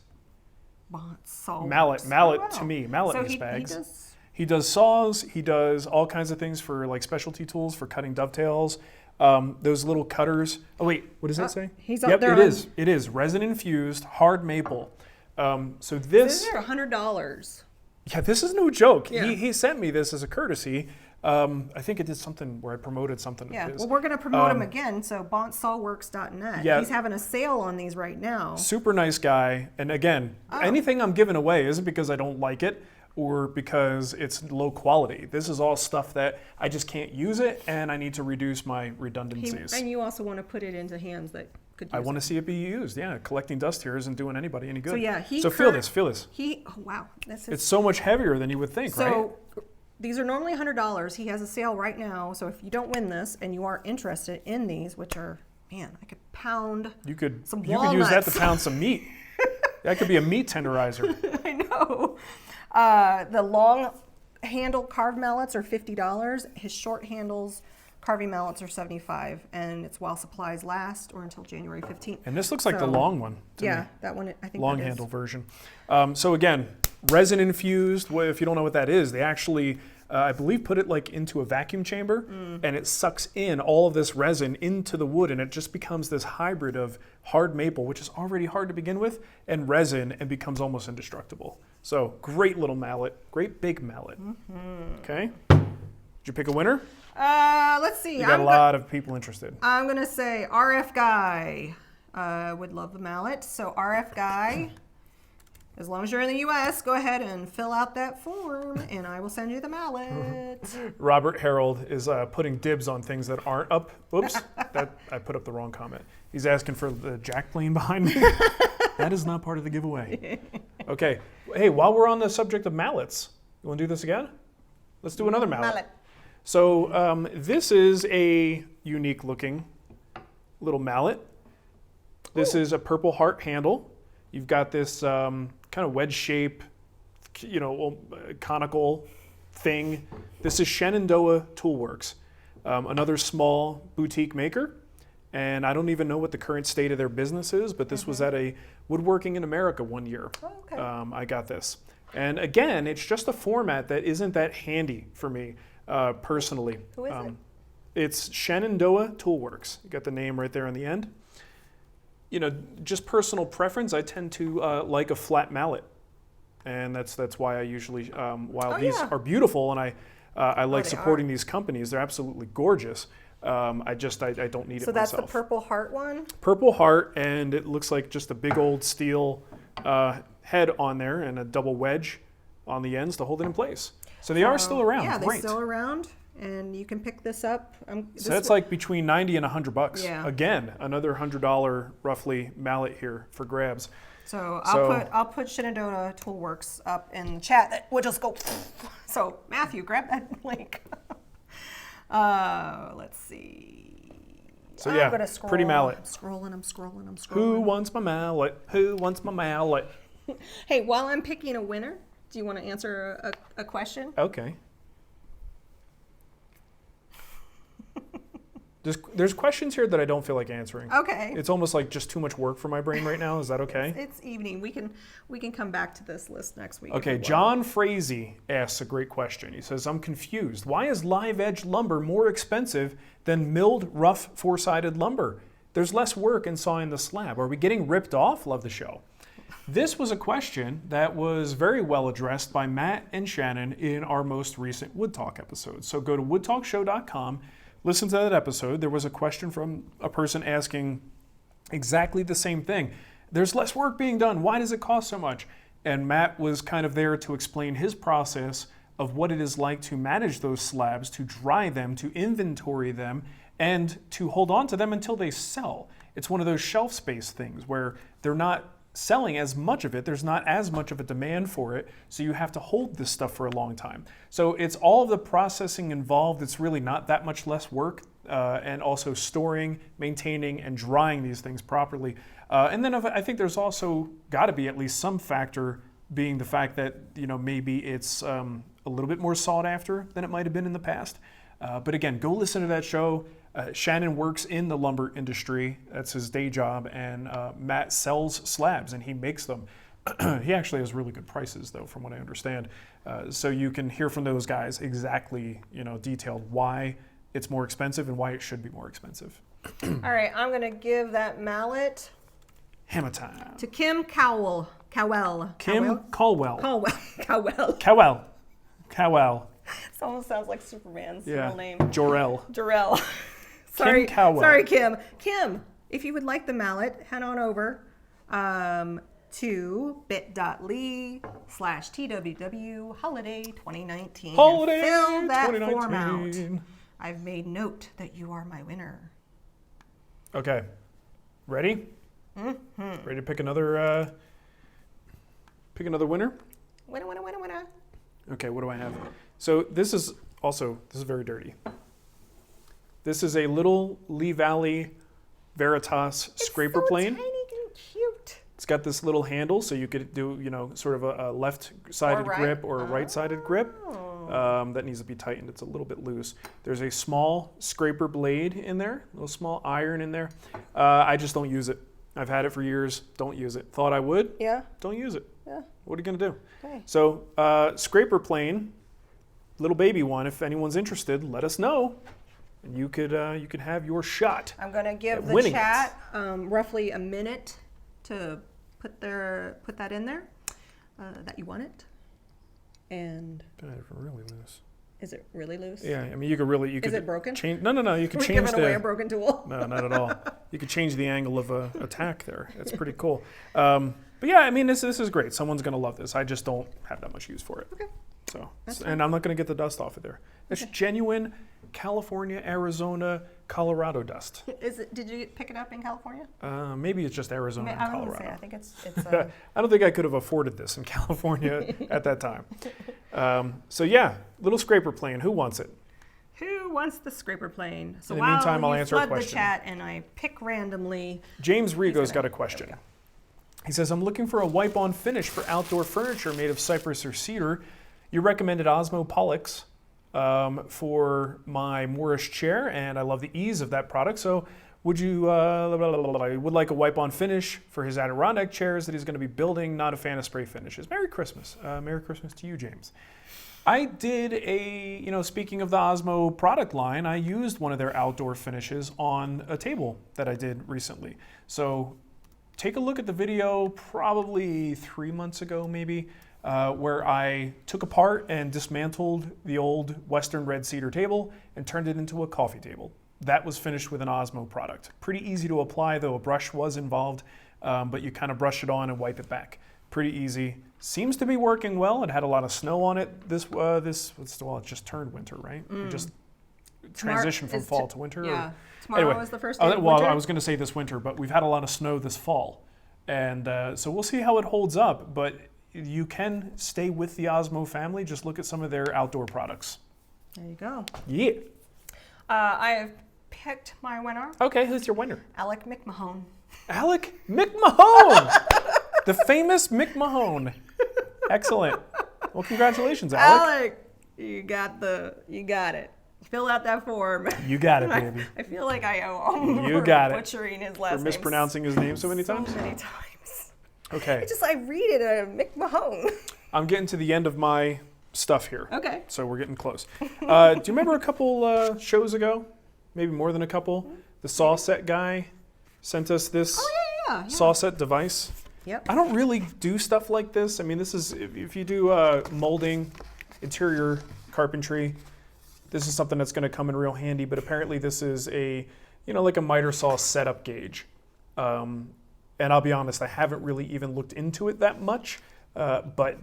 Bonce Sawworks. mallet. Oh, To wow. me, mallet So in his he bags. He does saws. He does all kinds of things for like specialty tools for cutting dovetails. Those little cutters. Oh wait, what does that say? He's up Yep, there it on- is. It is resin infused hard maple. So This is $100. yeah, this is no joke. Yeah. He sent me this as a courtesy. I think it did something where I promoted something Yeah, of his. well, we're going to promote him again, so bontsawworks.net. Yeah. He's having a sale on these right now. Super nice guy. And again, anything I'm giving away isn't because I don't like it or because it's low quality. This is all stuff that I just can't use it and I need to reduce my redundancies. And you also want to put it into hands that could use I want it. to see it be used. Yeah, collecting dust here isn't doing anybody any good. So yeah, feel this. Oh wow, this is It's so much heavier than you would think, right? so. These are normally $100. He has a sale right now, so if you don't win this and you are interested in these, which are, man, I could pound You could some use that to walnuts. pound some meat. That could be a meat tenderizer. I know. The long handle carved mallets are $50. His short handles carving mallets are $75, and it's while supplies last or until January 15th. And this looks like the So, long one to Yeah, me. that one I think Long that is. handle version. So again, resin infused. Well, if you don't know what that is, they actually, I believe, put it like into a vacuum chamber, and it sucks in all of this resin into the wood, and it just becomes this hybrid of hard maple, which is already hard to begin with, and resin, and becomes almost indestructible. So great little mallet, great big mallet. Okay, did you pick a winner? Let's see. You got a lot of people interested. I'm gonna say RF Guy would love the mallet. So RF Guy, as long as you're in the U.S., go ahead and fill out that form, and I will send you the mallet. Robert Harold is putting dibs on things that aren't up. Oops, I put up the wrong comment. He's asking for the jack plane behind me. That is not part of the giveaway. Okay, hey, while we're on the subject of mallets, you want to do this again? Let's do another mallet. So this is a unique looking little mallet. This is a Purpleheart handle. You've got this kind of wedge shape, conical thing. This is Shenandoah Toolworks, another small boutique maker. And I don't even know what the current state of their business is, but this was at a Woodworking in America one year. Oh, okay. I got this. And again, it's just a format that isn't that handy for me personally. Who is it? It's Shenandoah Toolworks. You got the name right there on the end. Just personal preference, I tend to like a flat mallet. And that's why I usually, while these are beautiful and I like they supporting these companies, they're absolutely gorgeous. I don't need it myself. So that's the Purpleheart one? Purpleheart, and it looks like just a big old steel head on there and a double wedge on the ends to hold it in place. So they are still around. Yeah, Great. they're still around, and you can pick this up. So that's like between $90 and $100. Yeah. Again, another $100 roughly mallet here for grabs. So I'll put Shenandoah Toolworks up in the chat. That we'll just go. So Matthew, grab that link. Let's see. So yeah, I'm gonna scroll. pretty mallet. I'm scrolling. Who wants my mallet? Who wants my mallet? Hey, while I'm picking a winner, do you want to answer a question? Okay. There's questions here that I don't feel like answering. Okay. It's almost like just too much work for my brain right now. Is that okay? It's evening. We can come back to this list next week. Okay, John Frazee asks a great question. He says, I'm confused. Why is live edge lumber more expensive than milled rough four-sided lumber? There's less work in sawing the slab. Are we getting ripped off? Love the show. This was a question that was very well addressed by Matt and Shannon in our most recent Wood Talk episode. So go to woodtalkshow.com. Listen to that episode. There was a question from a person asking exactly the same thing. There's less work being done. Why does it cost so much? And Matt was kind of there to explain his process of what it is like to manage those slabs, to dry them, to inventory them, and to hold on to them until they sell. It's one of those shelf space things where they're not selling as much of it. There's not as much of a demand for it, so you have to hold this stuff for a long time. So it's all of the processing involved. It's really not that much less work, and also storing, maintaining, and drying these things properly. And then I think there's also got to be at least some factor being the fact that maybe it's a little bit more sought after than it might have been in the past. But again, go listen to that show. Shannon works in the lumber industry. That's his day job. And Matt sells slabs and he makes them. He actually has really good prices, though, from what I understand. So you can hear from those guys exactly, detailed why it's more expensive and why it should be more expensive. All right, I'm going to give that mallet Hammer time. to Kim Cowell. Kim Caldwell. Cowell. It almost sounds like Superman's real name. Jorel. Sorry, Kim Cowell. Sorry, Kim. Kim, if you would like the mallet, head on over to bit.ly/TWW Holiday 2019. Holiday Fill that 2019. form out. I've made note that you are my winner. Okay. Ready? Mm-hmm. Ready to pick another winner? Winner. Okay, what do I have? So this is very dirty. This is a little Lee Valley Veritas scraper plane. Tiny and cute. It's got this little handle, so you could do, sort of a left-sided grip or a right-sided grip. That needs to be tightened. It's a little bit loose. There's a small scraper blade in there, a little small iron in there. I just don't use it. I've had it for years. Don't use it. Thought I would. Yeah. Don't use it. Yeah. What are you gonna do? Okay. So scraper plane, little baby one. If anyone's interested, let us know, and you could have your shot. I'm gonna give the chat roughly a minute to put that in there that you want it. And really loose. Is it really loose? Yeah, I mean you could. Is it broken? Change, no. You could change giving away a broken tool. No, not at all. You could change the angle of attack there. That's pretty cool. But yeah, I mean this is great. Someone's gonna love this. I just don't have that much use for it. Okay. So, and I'm not gonna get the dust off of there. It's genuine California, Arizona, Colorado dust. Did you pick it up in California? Maybe it's just Arizona and Colorado. I think it's I don't think I could have afforded this in California at that time. So yeah, little scraper plane. Who wants it? Who wants the scraper plane? So in the meantime, I'll answer a question. the chat and I pick randomly. James Rigo's got a question. He says, I'm looking for a wipe-on finish for outdoor furniture made of cypress or cedar. You recommended Osmo Polyx for my Moorish chair, and I love the ease of that product. So would you would like a wipe-on finish for his Adirondack chairs that he's going to be building? Not a fan of spray finishes. Merry Christmas. Merry Christmas to you, James. I did speaking of the Osmo product line, I used one of their outdoor finishes on a table that I did recently. So take a look at the video probably 3 months ago, maybe, where I took apart and dismantled the old Western red cedar table and turned it into a coffee table. That was finished with an Osmo product. Pretty easy to apply, though a brush was involved, but you kind of brush it on and wipe it back. Pretty easy. Seems to be working well. It had a lot of snow on it it just turned winter, right? We just transitioned from fall to winter. Yeah. Tomorrow is the first day of well, winter? I was going to say this winter, but we've had a lot of snow this fall. And so we'll see how it holds up, but you can stay with the Osmo family. Just look at some of their outdoor products. There you go. Yeah. I have picked my winner. Okay, who's your winner? Alec McMahon. Alec McMahon! The famous McMahon. Excellent. Well, congratulations, Alec. You got it. Fill out that form. You got it, baby. I feel like I owe him You for got it. butchering his last For name mispronouncing his name so many so times? many times. Okay. I read it, McMahon. I'm getting to the end of my stuff here. Okay. So we're getting close. Do you remember a couple shows ago? Maybe more than a couple? The Sawset guy sent us this Yeah. Sawset device. Yep. I don't really do stuff like this. I mean, this is, if you do molding, interior carpentry, this is something that's going to come in real handy, but apparently this is a, like a miter saw setup gauge. And I'll be honest, I haven't really even looked into it that much, but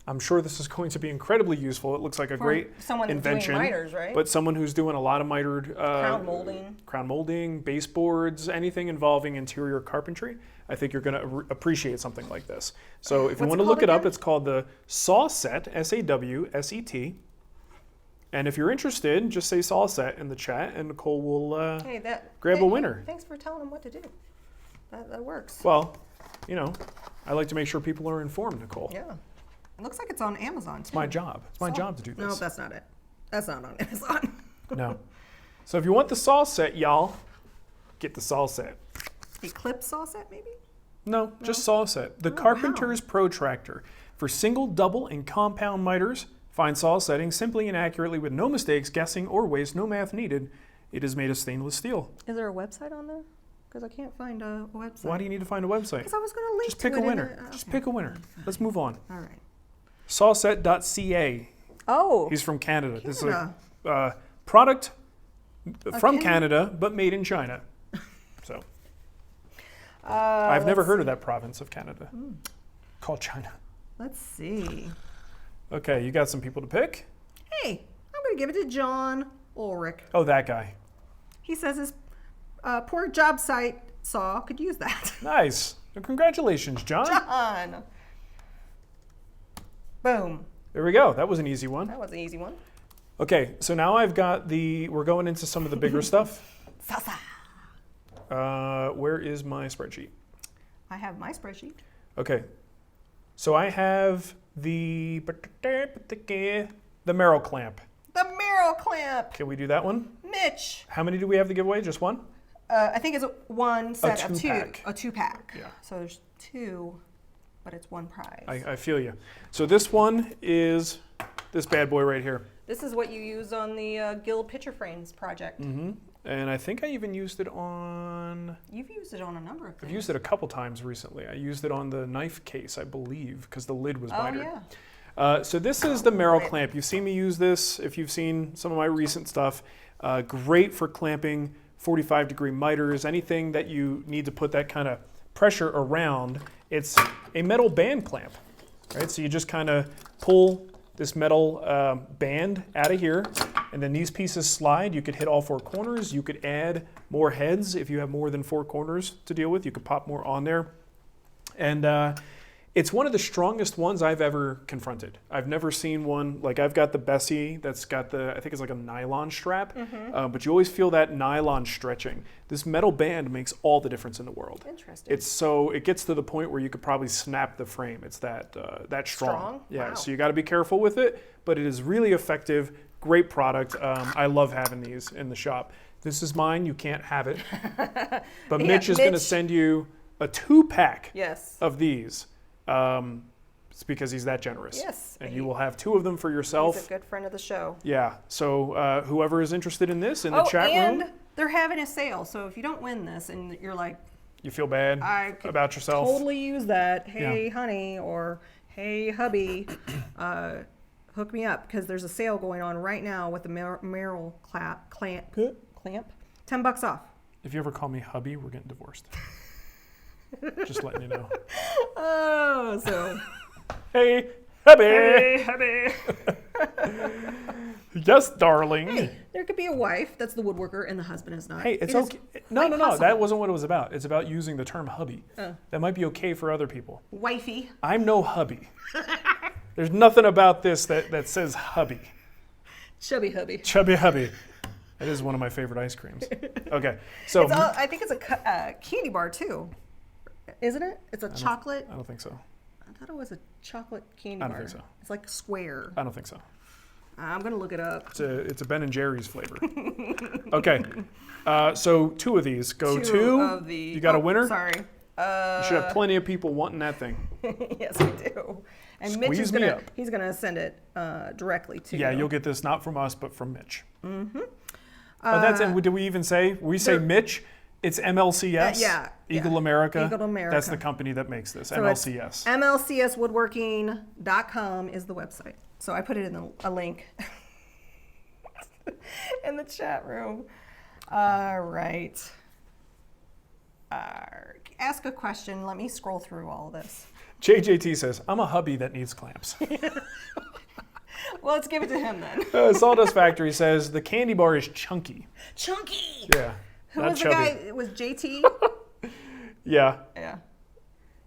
I'm sure this is going to be incredibly useful. It looks like a great someone invention. Doing miters, right? But someone who's doing a lot of mitered crown molding, baseboards, anything involving interior carpentry, I think you're going to appreciate something like this. So if you want to look it up, it's called the Sawset, S-A-W-S-E-T. And if you're interested, just say Sawset in the chat, and Nicole will grab a winner. Thanks for telling them what to do. That works. Well, I like to make sure people are informed, Nicole. Yeah. It looks like it's on Amazon, too. It's my job. It's my job to do this. No, that's not it. That's not on Amazon. No. So if you want the Sawset, y'all, get the Sawset. Eclipse Sawset, maybe? No, just Sawset. The Carpenter's Protractor. For single, double, and compound miters, find saw setting simply and accurately with no mistakes, guessing, or waste, no math needed. It is made of stainless steel. Is there a website on there? Because I can't find a website. Why do you need to find a website? Because I was going to link Just pick to a it winner. Just pick a winner. Let's move on. All right. Sawset.ca. Oh. He's from Canada. This is a product from Canada, but made in China. So. I've never heard of that province of Canada called China. Let's see. Okay, you got some people to pick? Hey, I'm going to give it to John Ulrich. Oh, that guy. He says his poor job site saw could use that. Nice. Well, congratulations, John. John. Boom. There we go. That was an easy one. That was an easy one. Okay, so now I've got we're going into some of the bigger stuff. Salsa. Where is my spreadsheet? I have my spreadsheet. Okay, so I have the Merle Clamp. The Merle Clamp. Can we do that one? Mitch. How many do we have to give away? Just one? I think it's one set of two. two-pack. A two-pack. Yeah. So there's two, but it's one prize. I feel you. So this one is this bad boy right here. This is what you use on the Guild Picture Frames project. Mm-hmm. And I think I even used it on... You've used it on a number of things. I've used it a couple times recently. I used it on the knife case, I believe, because the lid was mitered. Yeah. So this is the Merle Clamp. You've seen me use this if you've seen some of my recent stuff. Great for clamping 45-degree miters, anything that you need to put that kind of pressure around. It's a metal band clamp, right? So you just kind of pull this metal band out of here, and then these pieces slide. You could hit all four corners. You could add more heads if you have more than four corners to deal with. You could pop more on there. And it's one of the strongest ones I've ever confronted. I've never seen one, like I've got the Bessie that's got I think it's like a nylon strap, but you always feel that nylon stretching. This metal band makes all the difference in the world. Interesting. It gets to the point where you could probably snap the frame. It's that strong. Yeah, wow. So you got to be careful with it, but it is really effective. Great product. I love having these in the shop. This is mine. You can't have it. But Mitch is going to send you a 2-pack of these. It's because he's that generous. Yes. And you will have 2 of them for yourself. He's a good friend of the show. Yeah. So whoever is interested in this in the chat room. And they're having a sale. So if you don't win this and you're like, you feel bad about yourself. Totally use that. Hey, honey, or hey, hubby, hook me up, because there's a sale going on right now with the Merle clamp. $10 off. If you ever call me hubby, we're getting divorced. Just letting you know. Oh, so. Hey, hubby. Hey, hubby. Yes, darling. Hey, there could be a wife that's the woodworker and the husband is not. Hey, it's okay. No. That wasn't what it was about. It's about using the term hubby. That might be okay for other people. Wifey. I'm no hubby. There's nothing about this that says hubby. Chubby hubby. Chubby hubby. That is one of my favorite ice creams. Okay, so I think it's a candy bar too, isn't it? It's a chocolate. I don't think so. I thought it was a chocolate candy I bar. don't think so. It's like square. I don't think so. I'm gonna look it up. It's a Ben and Jerry's flavor. Okay, so 2 of these. Go Two to. of the. You got a winner? Sorry. You should have plenty of people wanting that thing. Yes, we do. And Mitch is Squeeze me gonna up. he's gonna send it directly to Yeah, you. you'll get this not from us, but from Mitch. Mm-hmm. That's and did we even say? We say Mitch. It's MLCS. Yeah, Eagle America. Eagle America. That's the company that makes this. So MLCS. MLCSwoodworking.com is the website. So I put it in a link in the chat room. All right. Ask a question. Let me scroll through all of this. JJT says, I'm a hubby that needs clamps. Well, let's give it to him then. Sawdust Factory says, the candy bar is chunky. Chunky. Yeah. Who not was chubby. the guy? It was JT? Yeah. Yeah.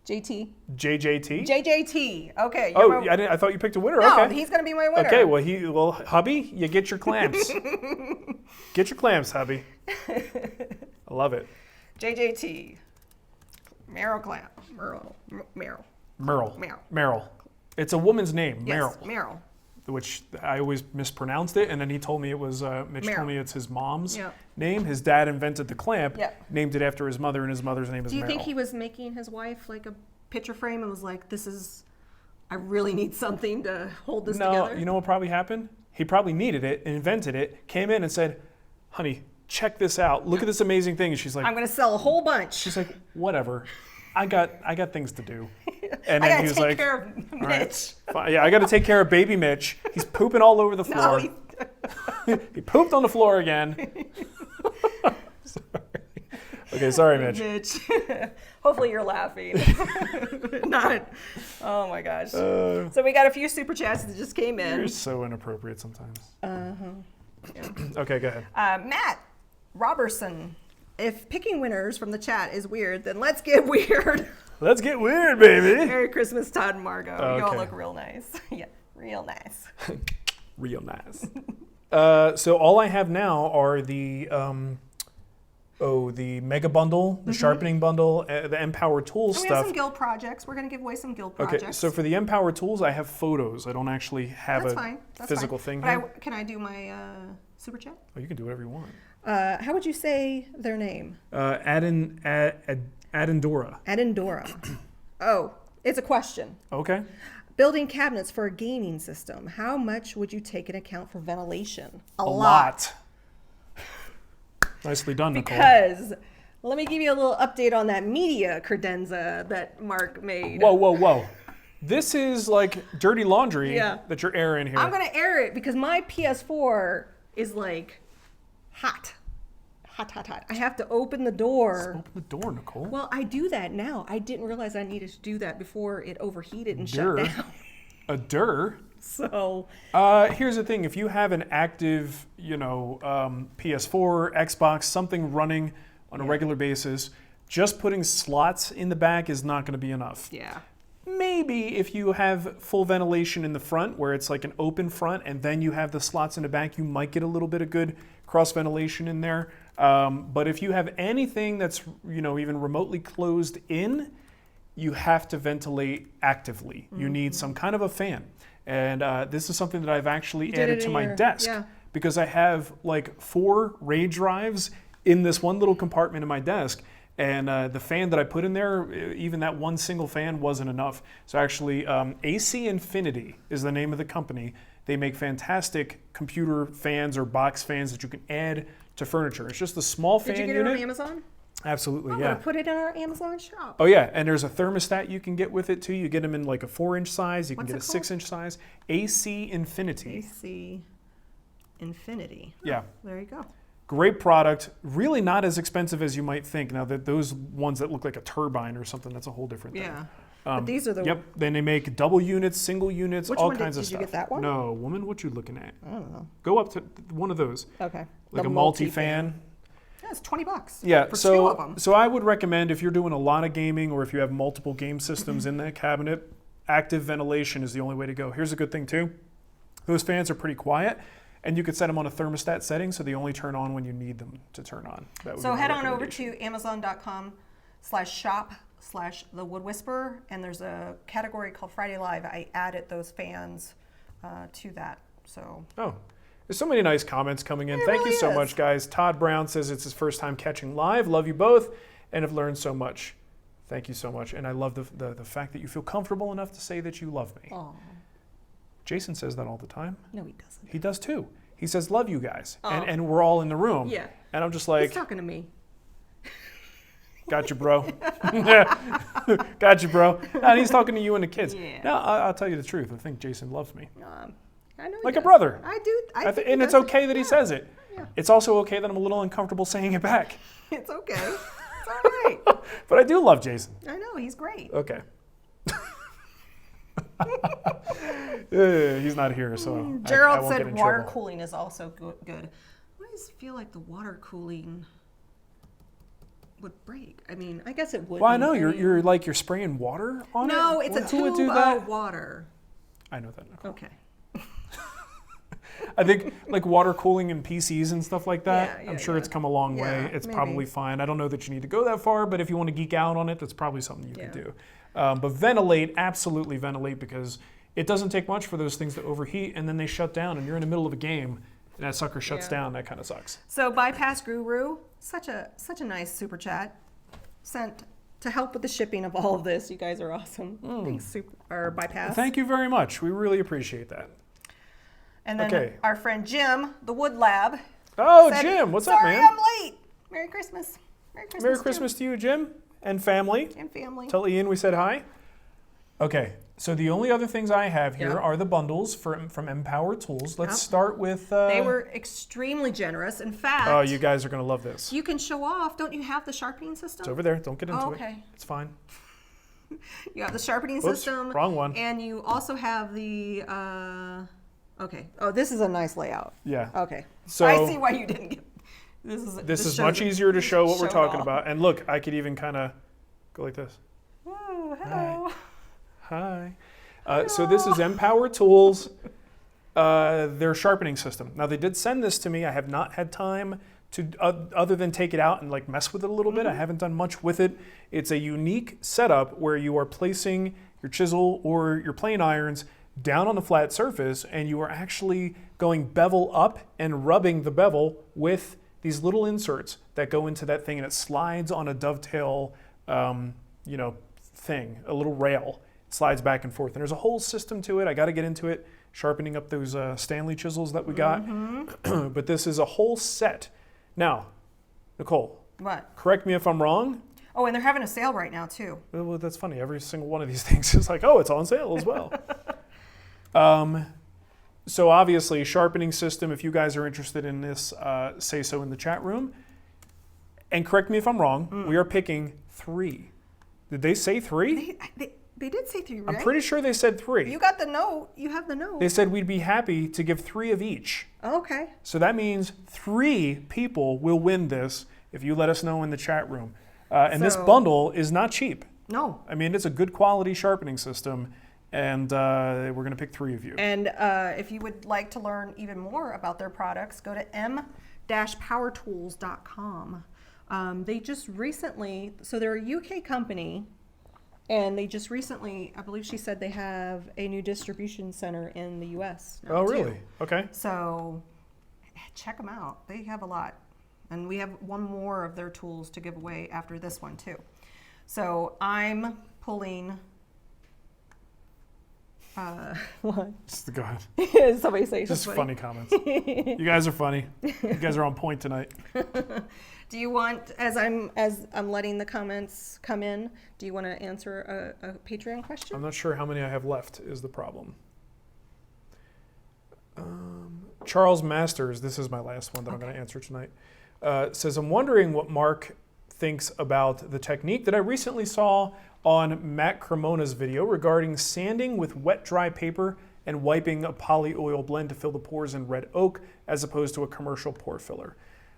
JT? JJT? JJT. Okay. Oh, I thought you picked a winner. No, Okay. he's going to be my winner. Okay, well, hubby, you get your clamps. Get your clamps, hubby. I love it. JJT. Merle Clamp. Merle. Merle. It's a woman's name, Yes, Merle. Merle. Which I always mispronounced it, and then he told me it was, Mitch Merle. told me it's his mom's Yep. name. His dad invented the clamp, Yep. named it after his mother, and his mother's name is Do you Merle. think he was making his wife like a picture frame and was like, I really need something to hold this No, together? you know what probably happened? He probably needed it, invented it, came in and said, honey, check this out. Look at this amazing thing. And she's like, I'm going to sell a whole bunch. she's like, whatever. I got things to do. And I then got he to was take like, care of all right, Mitch. fine. Yeah, I got to take care of baby Mitch. He's pooping all over the No, floor. He pooped on the floor again. Sorry. Okay, sorry, Mitch. Mitch. Hopefully you're laughing. Not. Oh my gosh. So we got a few super chats that just came in. You're so inappropriate sometimes. Yeah. Okay, go ahead. Matt Robertson. If picking winners from the chat is weird, then let's get weird. Let's get weird, baby. Merry Christmas, Todd and Margot. You all Okay. look real nice. Yeah, real nice. Real nice. So all I have now are the mega bundle, the sharpening bundle, the M-Power Tools So we have stuff. some guild projects. We're going to give away some guild projects. Okay, so for the M-Power Tools, I have photos. I don't actually have That's a fine. That's physical fine. thing here. But can I do my super chat? Oh, you can do whatever you want. How would you say their name? Adendora. Adendora. Oh, it's a question. Okay. Building cabinets for a gaming system. How much would you take into account for ventilation? A lot. Nicely done, Nicole. Because let me give you a little update on that media credenza that Mark made. Whoa. This is like dirty laundry Yeah. that you're airing here. I'm going to air it because my PS4 is like hot. Hot. I have to open the door. Open the door, Nicole. Well, I do that now. I didn't realize I needed to do that before it overheated and shut down. A dir. So Here's the thing. If you have an active, PS4, Xbox, something running on a regular basis, just putting slots in the back is not going to be enough. yeah. Maybe if you have full ventilation in the front, where it's like an open front, and then you have the slots in the back, you might get a little bit of good cross ventilation in there. But if you have anything that's even remotely closed in, you have to ventilate actively. You need some kind of a fan. And this is something that I've actually added to my desk because I have like 4 RAID drives in this one little compartment in my desk. And the fan that I put in there, even that one single fan wasn't enough. So actually, AC Infinity is the name of the company. They make fantastic computer fans or box fans that you can add to furniture. It's just a small fan unit. Did you get it on Amazon? Absolutely, I'm yeah. going to put it in our Amazon shop. Oh yeah, and there's a thermostat you can get with it too. You get them in like a 4-inch size. You can What's get a it called? 6-inch size. AC Infinity. AC Infinity. Yeah. There you go. Great product. Really not as expensive as you might think. Now that those ones that look like a turbine or something, that's a whole different thing. Yeah. But these are the. Yep. Then they make double units, single units, Which all one kinds of did stuff. you get that one? No, woman, what you looking at? I don't know. Go up to one of those. Okay. Like The a multi-fan. Yeah, it's $20. Yeah, For 2 of them. so I would recommend if you're doing a lot of gaming or if you have multiple game systems in that cabinet, active ventilation is the only way to go. Here's a good thing too. Those fans are pretty quiet And you could set them on a thermostat setting so they only turn on when you need them to turn on. That would So be my head on over recommendation. to amazon.com/shop/the Wood Whisperer, and there's a category called Friday Live. I added those fans to that. So Oh, there's so many nice comments coming in. It Thank really you so is. much, guys. Todd Brown says it's his first time catching live. Love you both and have learned so much. Thank you so much. And I love the fact that you feel comfortable enough to say that you love me. oh Jason says that all the time. no, he doesn't. He does too. He says, love you guys. Oh. And we're all in the room. Yeah. And I'm just He's like, talking to me. got you, bro. Got you, bro. And he's talking to you and the kids. Yeah. No, I'll tell you the truth. I think Jason loves me. I know. he Like a does. brother. I do. Think And he it's does. okay that he says it. Yeah. It's also okay that I'm a little uncomfortable saying it back. It's okay. It's all right. But I do love Jason. I know. He's great. Okay. He's not here, so I Gerald won't get said in water trouble. cooling is also good. I always feel like the water cooling would break. I mean, I guess it would. Well, I know you're spraying water on it. No, it's a Who would tube do that? of water. I know that. Nicole. Okay. I think like water cooling in PCs and stuff like that. Yeah, I'm sure it's come a long way. Yeah, It's maybe. probably fine. I don't know that you need to go that far, but if you want to geek out on it, that's probably something you Yeah. could do. But ventilate, absolutely ventilate, because it doesn't take much for those things to overheat, and then they shut down, and you're in the middle of a game, and that sucker shuts Yeah. down. That kind of sucks. So Bypass Guru, such a nice super chat sent to help with the shipping of all of this. You guys are awesome. Thanks, Bypass. Thank you very much. We really appreciate that. And then Okay. our friend Jim, the Wood Lab. Oh, said, Jim, what's up, Sorry, man? I'm late. Merry Christmas. Merry Christmas. Merry Jim Christmas to you, Jim, and family. and family. Tell Ian we said hi. Okay, so the only other things I have here Yeah. are the bundles from M-Power Tools. Let's Yep. start with... They were extremely generous. In fact, Oh, you guys are going to love this. you can show off. Don't you have the sharpening system? It's over there. Don't get into Oh, it. okay. It's fine. You have the sharpening Whoops, system. wrong one. And you also have the. Okay. Oh, this is a nice layout. Yeah. Okay. So- I see why you didn't get. This is much easier to show what we're show it talking all. about. And look, I could even kind of go like this. Whoa, hello. Hi. So this is M-Power Tools, their sharpening system. Now they did send this to me. I have not had time to, other than take it out and like mess with it a little bit. I haven't done much with it. It's a unique setup where you are placing your chisel or your plane irons down on the flat surface, and you are actually going bevel up and rubbing the bevel with these little inserts that go into that thing, and it slides on a dovetail, thing, a little rail. It slides back and forth, and there's a whole system to it. I got to get into it, sharpening up those Stanley chisels that we got. But this is a whole set. Now, Nicole, What? correct me if I'm wrong. Oh, and they're having a sale right now too. Well, that's funny. Every single one of these things is like, oh, it's on sale as well. So obviously, sharpening system, if you guys are interested in this, say so in the chat room. And correct me if I'm wrong, we are picking 3. Did they say 3? They did say 3, right? I'm pretty sure they said 3. You got the note. You have the note. They said we'd be happy to give 3 of each. Okay. So that means 3 people will win this if you let us know in the chat room. And this So- bundle is not cheap. No. I mean, it's a good quality sharpening system, and we're going to pick 3 of you. And if you would like to learn even more about their products, go to m-powertools.com. They just recently, so they're a UK company, and they just recently, I believe she said they have a new distribution center in the US now, Oh, too. really? Okay. So check them out. They have a lot. And we have one more of their tools to give away after this one, too. So I'm pulling. What? Just go ahead. Somebody say Just something. funny comments. You guys are funny. You guys are on point tonight. Do you want, as I'm letting the comments come in, do you want to answer a Patreon question? I'm not sure how many I have left is the problem. Charles Masters, this is my last one that I'm going to answer tonight, says, I'm wondering what Mark thinks about the technique that I recently saw on Matt Cremona's video regarding sanding with wet dry paper and wiping a poly oil blend to fill the pores in red oak as opposed to a commercial pore filler.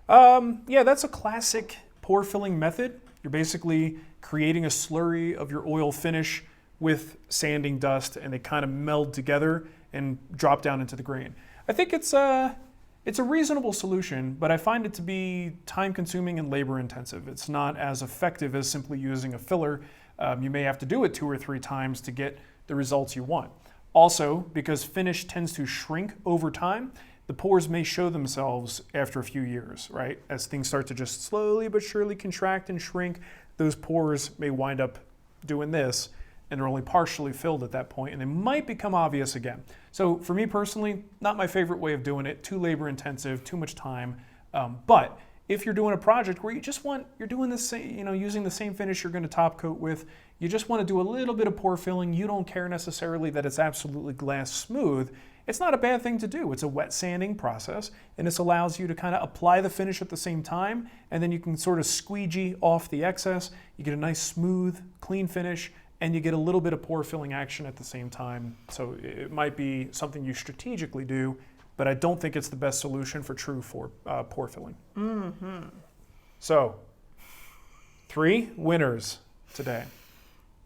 Yeah, that's a classic pore filling method. You're basically creating a slurry of your oil finish with sanding dust, and they kind of meld together and drop down into the grain. I think it's It's a reasonable solution, but I find it to be time consuming and labor intensive. It's not as effective as simply using a filler. You may have to do it 2 or 3 times to get the results you want. Also, because finish tends to shrink over time, the pores may show themselves after a few years, right? As things start to just slowly but surely contract and shrink, those pores may wind up doing this, and they're only partially filled at that point, and they might become obvious again. So for me personally, not my favorite way of doing it, too labor intensive, too much time, but if you're doing a project where you're doing the same, using the same finish you're going to top coat with, you just want to do a little bit of pore filling, you don't care necessarily that it's absolutely glass smooth, it's not a bad thing to do. It's a wet sanding process, and this allows you to kind of apply the finish at the same time, and then you can sort of squeegee off the excess. You get a nice smooth, clean finish, and you get a little bit of pore filling action at the same time. So it might be something you strategically do, but I don't think it's the best solution for true pore filling. Mm-hmm. So, 3 winners today.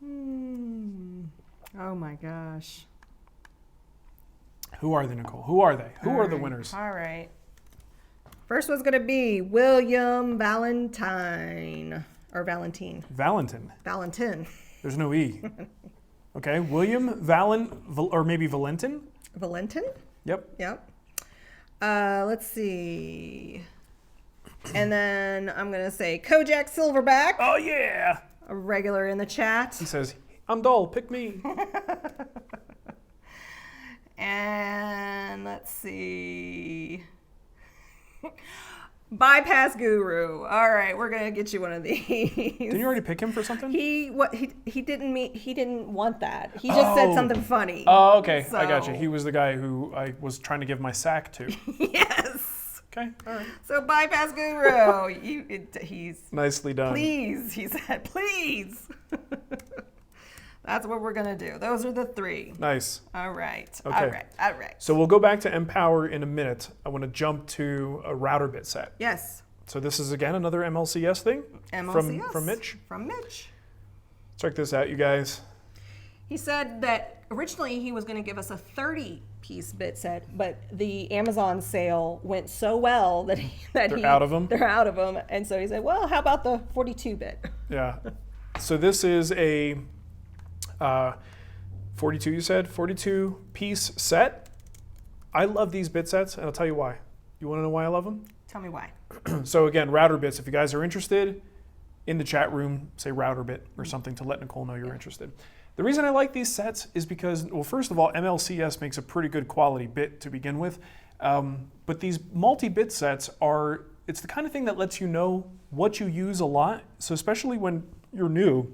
Oh my gosh. Who are they, Nicole? Who are they? Who are the winners? All right. First one's going to be William Valentine. Or Valentine. Valentin. There's no E. Okay, William or maybe Valentin? Valentin? Yep. Let's see. And then I'm going to say Kojak Silverback. Oh, yeah. A regular in the chat. He says, I'm dull, pick me. And let's see. Bypass Guru. All right, we're gonna get you one of these. Didn't you already pick him for something? He didn't want that. He just said something funny. Oh, okay. So. I got you. He was the guy who I was trying to give my sack to. Yes. Okay. All right. So Bypass Guru. He's nicely done. Please, he said, please. That's what we're going to do. Those are the 3. Nice. All right. Okay. All right. So we'll go back to M-Power in a minute. I want to jump to a router bit set. Yes. So this is, again, another MLCS thing? MLCS. From Mitch? From Mitch. Check this out, you guys. He said that originally he was going to give us a 30-piece bit set, but the Amazon sale went so well that they're out of them? They're out of them. And so he said, well, how about the 42-bit? Yeah. So this is a... 42, you said? 42-piece set. I love these bit sets, and I'll tell you why. You want to know why I love them? Tell me why. So again, router bits. If you guys are interested, in the chat room, say router bit or something to let Nicole know you're interested. The reason I like these sets is because, well, first of all, MLCS makes a pretty good quality bit to begin with. But these multi-bit sets it's the kind of thing that lets you know what you use a lot. So especially when you're new,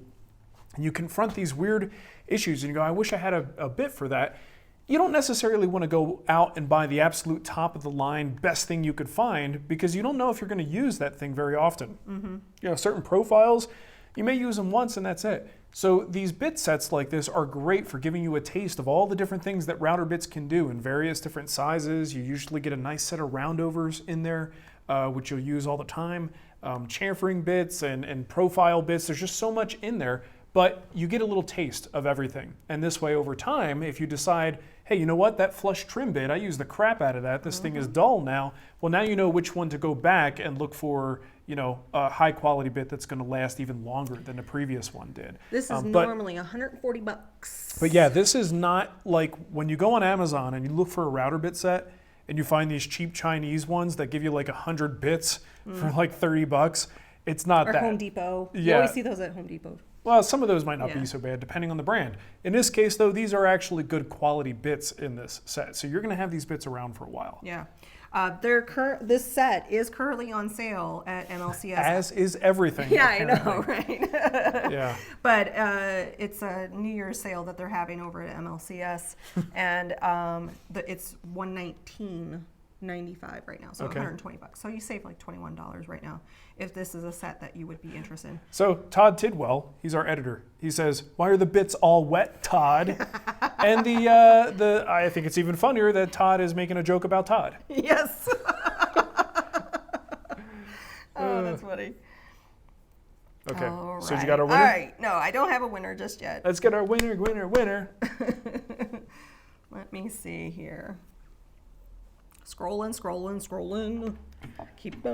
and you confront these weird issues and you go, I wish I had a bit for that. You don't necessarily want to go out and buy the absolute top of the line best thing you could find because you don't know if you're going to use that thing very often. Mm-hmm. Certain profiles, you may use them once and that's it. So these bit sets like this are great for giving you a taste of all the different things that router bits can do in various different sizes. You usually get a nice set of roundovers in there, which you'll use all the time. Chamfering bits and profile bits, there's just so much in there. But you get a little taste of everything. And this way, over time, if you decide, hey, you know what, that flush trim bit, I use the crap out of that. This thing is dull now. Well, now you know which one to go back and look for, a high quality bit that's going to last even longer than the previous one did. This is normally $140. But yeah, this is not like when you go on Amazon and you look for a router bit set and you find these cheap Chinese ones that give you like 100 bits for like $30. It's not that. Or Home Depot. Yeah. You always see those at Home Depot. Well, some of those might not be so bad, depending on the brand. In this case, though, these are actually good quality bits in this set. So you're going to have these bits around for a while. Yeah. This set is currently on sale at MLCS. As is everything. Yeah, apparently. I know, right? Yeah. But it's a New Year's sale that they're having over at MLCS. And it's $119.95 right now, so $120. So you save like $21 right now if this is a set that you would be interested in. So Todd Tidwell, he's our editor. He says, "Why are the bits all wet, Todd?" And I think it's even funnier that Todd is making a joke about Todd. Yes. Oh, that's funny. Okay. All So right. you got our winner? All right. No, I don't have a winner just yet. Let's get our winner. Let me see here. Scrolling.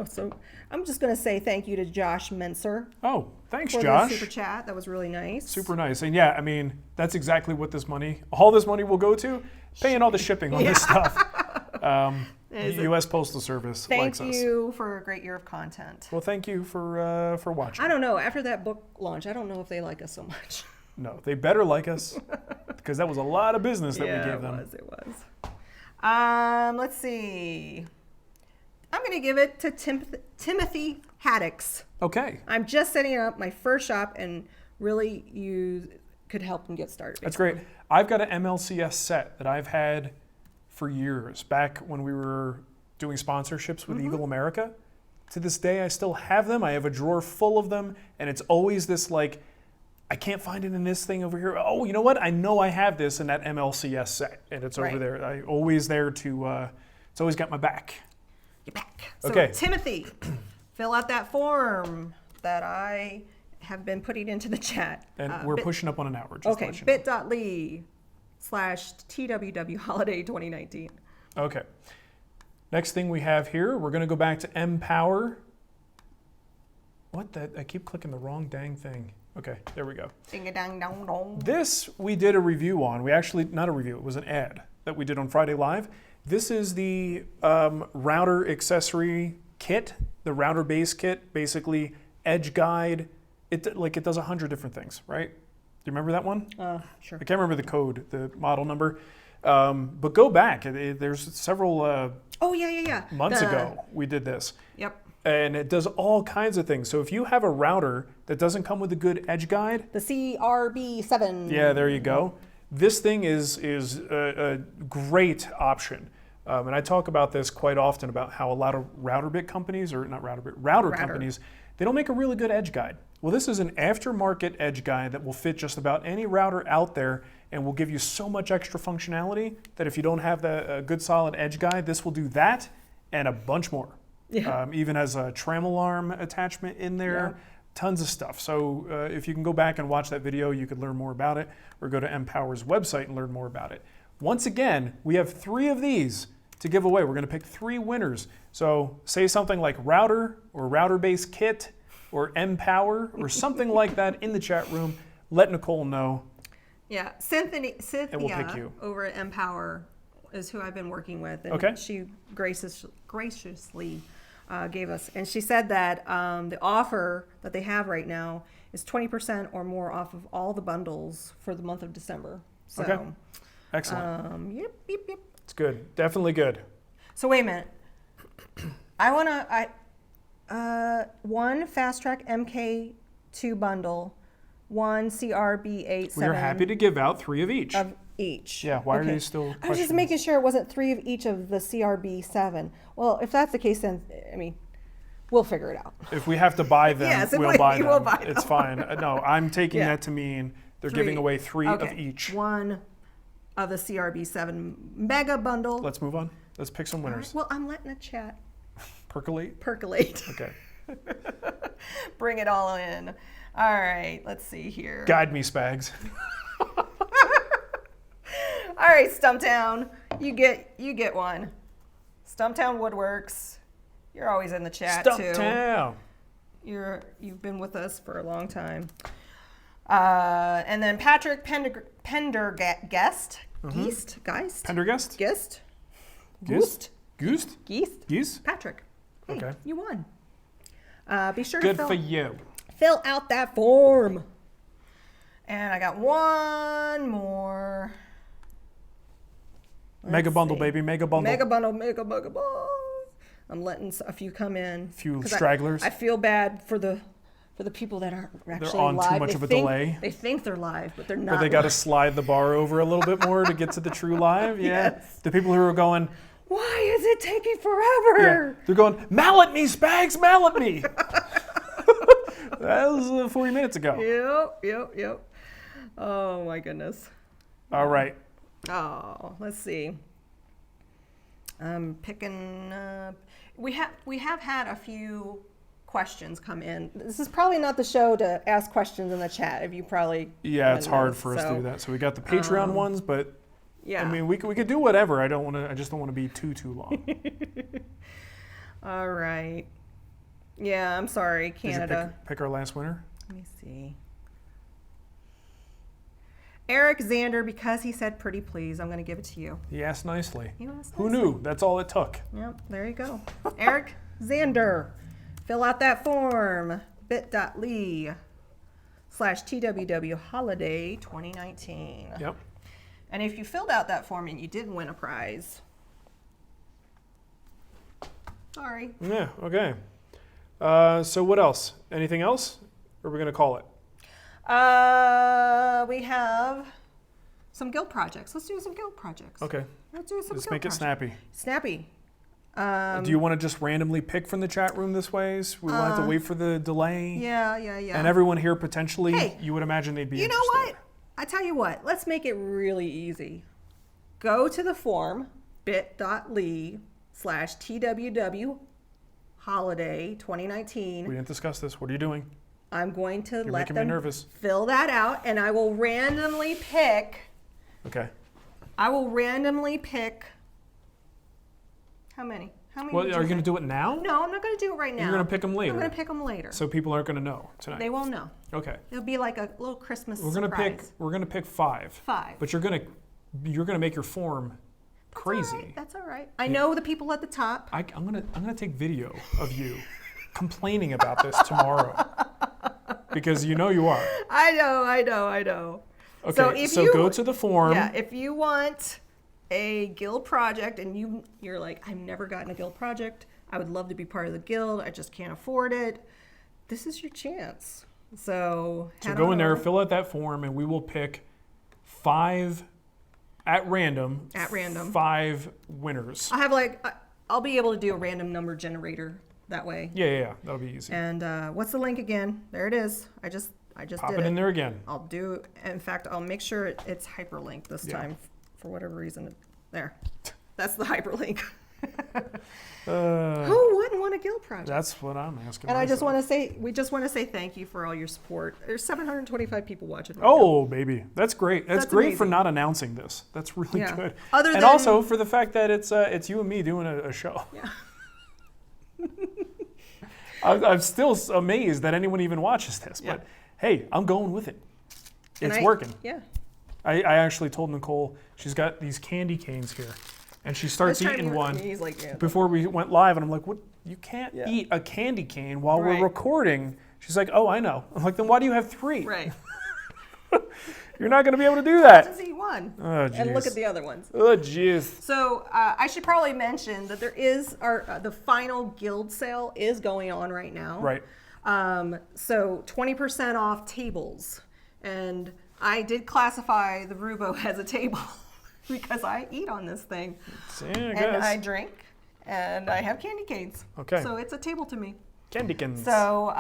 So I'm just going to say thank you to Josh Menser Oh, thanks, for Josh. the super chat. That was really nice. Super nice. And yeah, I mean, that's exactly what all this money will go to, paying all the shipping on this stuff. U.S. Postal Service likes us. Thank you for a great year of content. Well, thank you for watching. I don't know. After that book launch, I don't know if they like us so much. No, they better like us because that was a lot of business that we gave them. It was. Let's see. I'm going to give it to Timothy Haddix. Okay. I'm just setting up my first shop, and really you could help him get started. That's great. I've got an MLCS set that I've had for years, back when we were doing sponsorships with Eagle America. To this day, I still have them. I have a drawer full of them, and it's always this like, I can't find it in this thing over here. Oh, you know what? I know I have this in that MLCS set, and it's over there. I always there to, it's always got my back. You're back. So Okay. Timothy, fill out that form that I have been putting into the chat. And we're pushing up on an hour. Just Okay, to let you know. bit.ly/TWW Holiday 2019. Okay. Next thing we have here, we're going to go back to M-Power. What the? I keep clicking the wrong dang thing. Okay, there we go. Ding-a-dang-dong-dong. This we did a review on. We actually, not a review, it was an ad that we did on Friday Live. This is the router accessory kit, the router base kit, basically edge guide. It does 100 different things, right? Do you remember that one? Sure. I can't remember the code, the model number. But go back. There's several months ago we did this. Yep. And it does all kinds of things. So if you have a router that doesn't come with a good edge guide, The CRB7. yeah, there you go. This thing is a great option. And I talk about this quite often about how a lot of router companies, they don't make a really good edge guide. Well, this is an aftermarket edge guide that will fit just about any router out there and will give you so much extra functionality that if you don't have a good solid edge guide, this will do that and a bunch more. Yeah. Even has a tram alarm attachment in there. Yeah. Tons of stuff. So if you can go back and watch that video, you could learn more about it, or go to M-Power's website and learn more about it. Once again, we have 3 of these to give away. We're going to pick 3 winners. So say something like router or router-based kit or M-Power or something like that in the chat room. Let Nicole know. Yeah, Cynthia we'll pick you. over at M-Power is who I've been working with. And Okay. she graciously gave us, and she said that the offer that they have right now is 20% or more off of all the bundles for the month of December. So, Okay. Excellent. Yep. It's good. Definitely good. So wait a minute. I want to, one Fast Track MK2 bundle, one CRB87. We are happy to give out 3 of each. Of each. Yeah, why are Okay. they still I was just questions? making sure it wasn't 3 of each of the CRB7. Well, if that's the case, then, I mean, we'll figure it out. If we have to buy them, Yes, we'll buy them. we'll buy them. It's fine. No, I'm taking Yeah. that to mean they're 3. giving away 3 of Okay. each. One of the CRB7 mega bundle. Let's move on. Let's pick some All right, winners. well, I'm letting the chat Percolate. percolate. Okay. Bring it all in. All right, let's see here. Guide me, Spags. All right, Stumptown, you get one. Stumptown Woodworks, you're always in the chat too. Stumptown. You've been with us for a long time. And then Patrick Pendergast, Geist, Pendergast? Geist, Goose? Goose? Geist, Geese? Patrick. Hey, Okay. you won. Be sure Good to for you. fill out that form. And I got one more. Mega Let's bundle, see. baby. Mega bundle. Mega bundle, mega bundle. I'm letting a few come in. Few 'Cause stragglers. I feel bad for the people that aren't actually on too live. much They of a think- delay. They think they're live, but they're not. Or they got to live. slide the bar over a little bit more to get to the true live. Yeah. Yes. The people who are going, Why is it taking forever? they're going, mallet me, Spags, mallet me. That was 40 minutes ago. Yep. Oh my goodness. All right. Oh, let's see. I'm picking up. We have had a few questions come in. This is probably not the show to ask questions in the chat. If you probably Yeah, it's hard noticed, for us to so, do that. So we got the Patreon ones, but Yeah. I mean, we could do whatever. I just don't want to be too long. All right. Yeah, I'm sorry, Did you Canada. pick our last winner? Let me see. Eric Zander, because he said pretty please, I'm going to give it to you. He asked nicely. He asked Who nicely. knew? That's all it took. Yep, there you go. Eric Zander, fill out that form. bit.ly/TWW Holiday 2019. Yep. And if you filled out that form and you didn't win a prize, sorry. Yeah, okay. So what else? Anything else? Or are we going to call it? We have some guild projects. Let's do some guild projects. Okay. Let's do some Just guild make it projects. snappy. Snappy. Do you want to just randomly pick from the chat room this way? So we won't have to wait for the delay? Yeah. And everyone here potentially, Hey, you would imagine they'd be You know interested. what? I tell you what. Let's make it really easy. Go to the form bit.ly/TWW Holiday 2019. We didn't discuss this. What are you doing? I'm going to You're let making me them nervous. fill that out, and I will randomly pick. Okay. How many? How many? Well, did are you going to pick? do it now? No, I'm not going to do it right now. You're going to pick them later. I'm going to pick them later. So people aren't going to know tonight. They won't know. Okay. It'll be like a little Christmas We're going to pick. surprise. We're going to pick 5. 5. But you're going to make your form crazy. That's all right. I know the people at the top. I'm gonna take video of you complaining about this tomorrow because you know you are. I know. Okay, so go to the form. Yeah, if you want a guild project and you're like, I've never gotten a guild project. I would love to be part of the guild. I just can't afford it. This is your chance. So Go in there, fill out that form, and we will pick 5 at random. 5 winners. I have I'll be able to do a random number generator that way. Yeah, that'll be easy. And what's the link again? There it is. I just Pop did it in there again. I'll do. In fact, I'll make sure it's hyperlinked this time for whatever reason. There, that's the hyperlink. Who wouldn't want a guild project? That's what I'm asking. And myself. I just want to say, we just want to say thank you for all your support. There's 725 people watching. Right Oh, baby, that's great. That's great for amazing. not announcing this. That's really Yeah. good. Other and than- also for the fact that it's you and me doing a show. Yeah. I'm still amazed that anyone even watches this. Yeah. But hey, I'm going with it. And It's working. Yeah. I actually told Nicole she's got these candy canes here, and she starts eating one He's like, yeah. before we went live, and I'm like, "What? You can't Yeah. eat a candy cane while Right. we're recording." She's like, "Oh, I know." I'm like, "Then why do you have 3? Right. You're not going to be able to do that." Just eat one. Oh, And look jeez. at the other ones. Oh, jeez. So I should probably mention that there is the final guild sale is going on right now. Right. So 20% off tables, and I did classify the Rubo as a table because I eat on this thing, Yeah, I and guess. I drink, and I have candy canes. Okay. So it's a table to me. Candy canes. So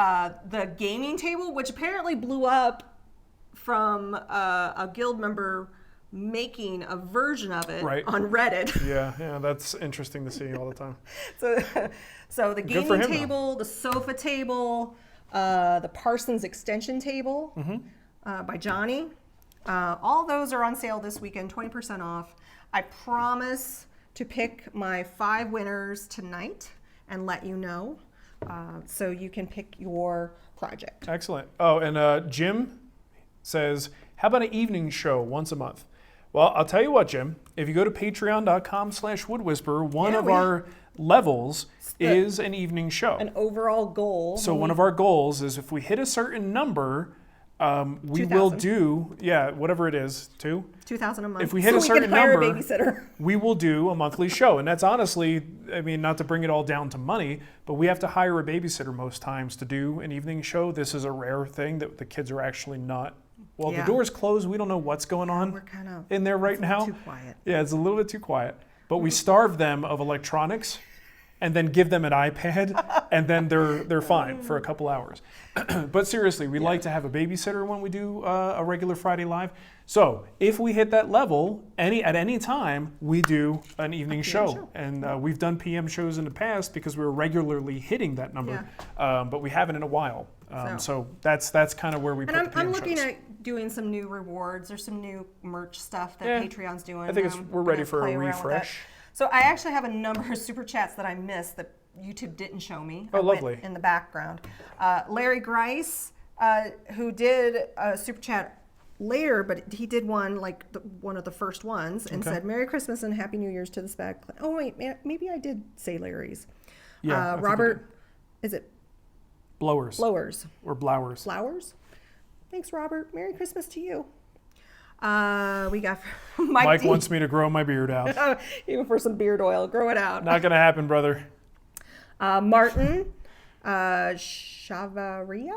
the gaming table, which apparently blew up from a guild member making a version of it Right. on Reddit. Yeah, that's interesting to see all the time. So the Good for gaming him, though. table, the sofa table, the Parsons extension table by Johnny. All those are on sale this weekend, 20% off. I promise to pick my 5 winners tonight and let you know, so you can pick your project. Excellent. Oh, and Jim says, how about an evening show once a month? Well, I'll tell you what, Jim. If you go to patreon.com/woodwhisperer, one of our levels is an evening show. An overall goal. So one of our goals is if we hit a certain number, we will 2,000. do, whatever it is, 2,000 a month. If we hit so a certain we can hire number, a babysitter. we will do a monthly show. And that's honestly, I mean, not to bring it all down to money, but we have to hire a babysitter most times to do an evening show. This is a rare thing that the kids are actually not. Well, Yeah. the door's closed. We don't know what's going on We're kind of in there right now. too quiet. Yeah, it's a little bit too quiet. But we starve them of electronics and then give them an iPad, and then they're fine for a couple hours. But seriously, we like to have a babysitter when we do a regular Friday Live. So if we hit that level, at any time, we do an evening show. And we've done PM shows in the past because we were regularly hitting that number, but we haven't in a while. So that's kind of where we put the And PM I'm looking shows. at doing some new rewards. There's some new merch stuff that Patreon's doing. I think we're ready for a refresh. So I actually have a number of super chats that I missed that YouTube didn't show me. Oh, lovely. In the background. Larry Grice, who did a super chat later, but he did one like one of the first ones and said, Merry Christmas and Happy New Year's to the Spag. Oh, wait, maybe I did say Larry's. Yeah, Robert, is it? Blowers. Or blowers. Flowers? Thanks, Robert. Merry Christmas to you. We got Mike wants me to grow my beard out. Even for some beard oil, grow it out. Not going to happen, brother. Martin Chavaria.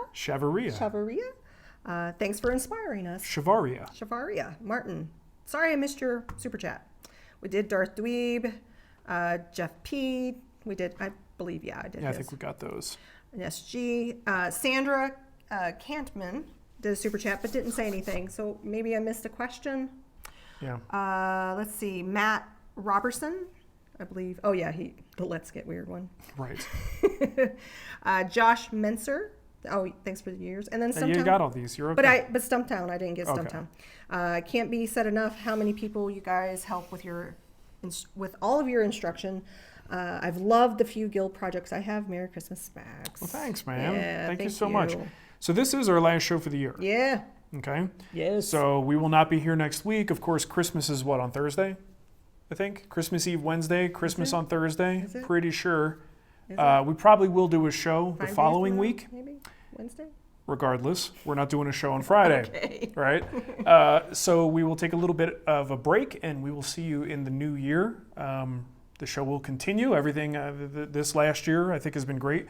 Thanks for inspiring us. Chavaria. Martin. Sorry I missed your super chat. We did Darth Dweeb, Jeff P. We did, I believe, I did. Yeah, I think we got those. An SG. Sandra Cantman did a super chat but didn't say anything, so maybe I missed a question. Yeah. Let's see. Matt Robertson, I believe. Oh yeah, the Let's Get Weird one. Right. Josh Menser. Oh, thanks for the years. And then Stumptown. You got all these. You're okay. But Stumptown, I didn't get Stumptown. Can't be said enough how many people you guys help with all of your instruction. I've loved the few guild projects I have. Merry Christmas, Spags. Well, thanks, man. Yeah, thank you so much. So this is our last show for the year. Yeah. Okay. Yes. So we will not be here next week. Of course, Christmas is what, on Thursday? I think Christmas Eve Wednesday, Christmas on Thursday. Is it? Pretty sure. We probably will do a show the following week. Maybe Wednesday. Regardless, we're not doing a show on Friday, okay. Right? So we will take a little bit of a break, and we will see you in the new year. The show will continue. Everything this last year, I think, has been great.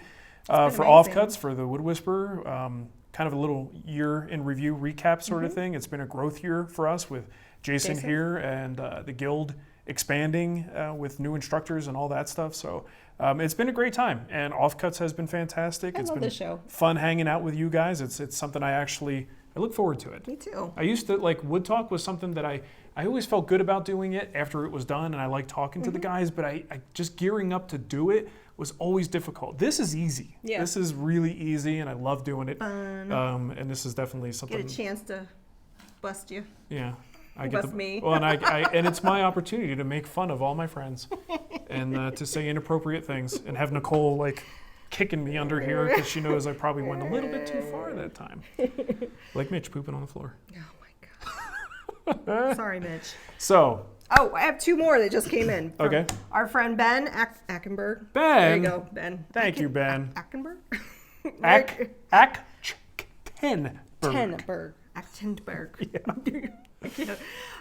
For Offcuts, for the Wood Whisperer, kind of a little year in review recap sort of thing. It's been a growth year for us with Jason here and the guild expanding with new instructors and all that stuff. So it's been a great time, and Offcuts has been fantastic. It's love been this show. Fun hanging out with you guys. It's something I look forward to it. Me too. I used to Wood Talk was something that I always felt good about doing it after it was done, and I liked talking to the guys, but I just gearing up to do it was always difficult. This is easy. Yeah. This is really easy, and I love doing it. And this is definitely something. Get a chance to bust you. Yeah. Me. Well, and it's my opportunity to make fun of all my friends and to say inappropriate things and have Nicole kicking me under here because she knows I probably went a little bit too far that time. Like Mitch pooping on the floor. Oh my God. Sorry, Mitch. So. Oh, I have two more that just came in. Okay. Our friend Ben Ackenberg. Ben. There you go, Ben. Thank you, Ben. Ackenberg? Actenberg. Yeah.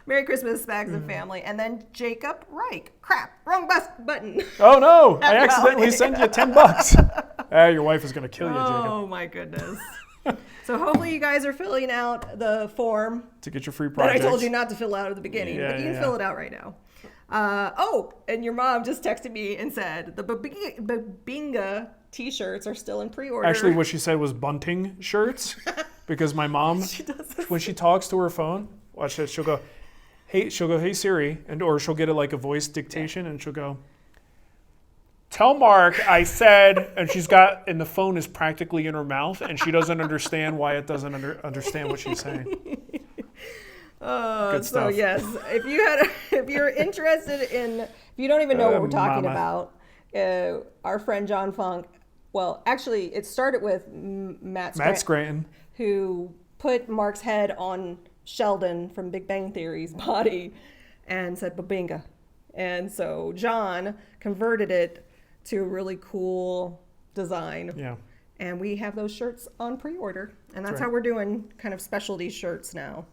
Merry Christmas, Spags and family. And then Jacob Reich. Crap, wrong button. Oh no, I accidentally sent you $10. Your wife is going to kill you, Jacob. Oh my goodness. So hopefully you guys are filling out the form to get your free projects that I told you not to fill out at the beginning, but you can fill it out right now. And your mom just texted me and said the Bubinga t-shirts are still in pre-order. Actually, what she said was bunting shirts because my mom, when she talks to her phone, watch this, she'll go, hey Siri, or she'll get a voice dictation and she'll go, tell Mark I said, and and the phone is practically in her mouth, and she doesn't understand why it doesn't understand what she's saying. Good stuff. So yes, if you're interested in, if you don't even know what we're talking about, our friend John Funk. Well, actually, it started with Matt Scranton, who put Mark's head on Sheldon from Big Bang Theory's body, and said Bubinga, and so John converted it to a really cool design. Yeah. And we have those shirts on pre-order. And that's how we're doing kind of specialty shirts now.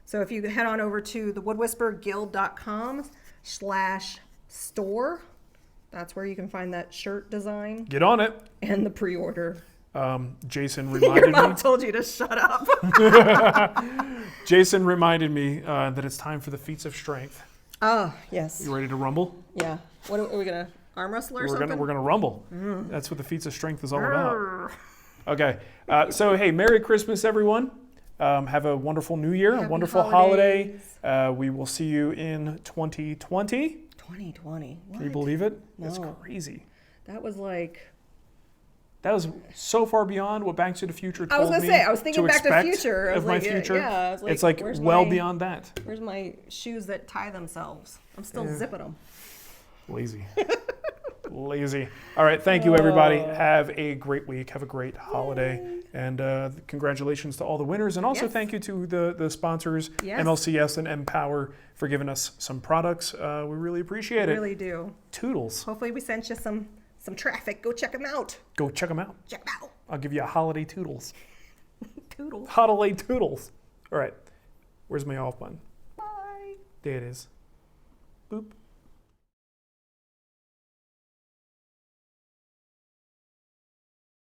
So if you head on over to thewoodwhispererguild.com/store, that's where you can find that shirt design. Get on it. And the pre-order. Jason reminded me. Your mom told you to shut up. Jason reminded me that it's time for the feats of strength. Oh, yes. You ready to rumble? Yeah. What are we going to... Arm wrestle or something? We're gonna rumble. That's what the feats of strength is all about. Okay, so hey, Merry Christmas, everyone. Have a wonderful New Year, a wonderful holiday. We will see you in 2020. 2020. What? Can you believe it? No. That's crazy. That was That was so far beyond what Back to the Future told I was me gonna say, I was thinking Back to the expect Future. I was of my like, future. yeah, I was like, It's like where's well my- beyond that. Where's my shoes that tie themselves? I'm still zipping them. Lazy. Lazy. All right, thank you everybody. Have a great week. Have a great holiday. And congratulations to all the winners. And also Yes. thank you to the sponsors, Yes. MLCS and M-Power, for giving us some products. We really appreciate it. Really do. Toodles. Hopefully we sent you some traffic. Go check them out. Go check them out. Check them out. I'll give you a holiday toodles. Toodles. Holiday toodles. All right. Where's my off button? Bye. There it is. Boop.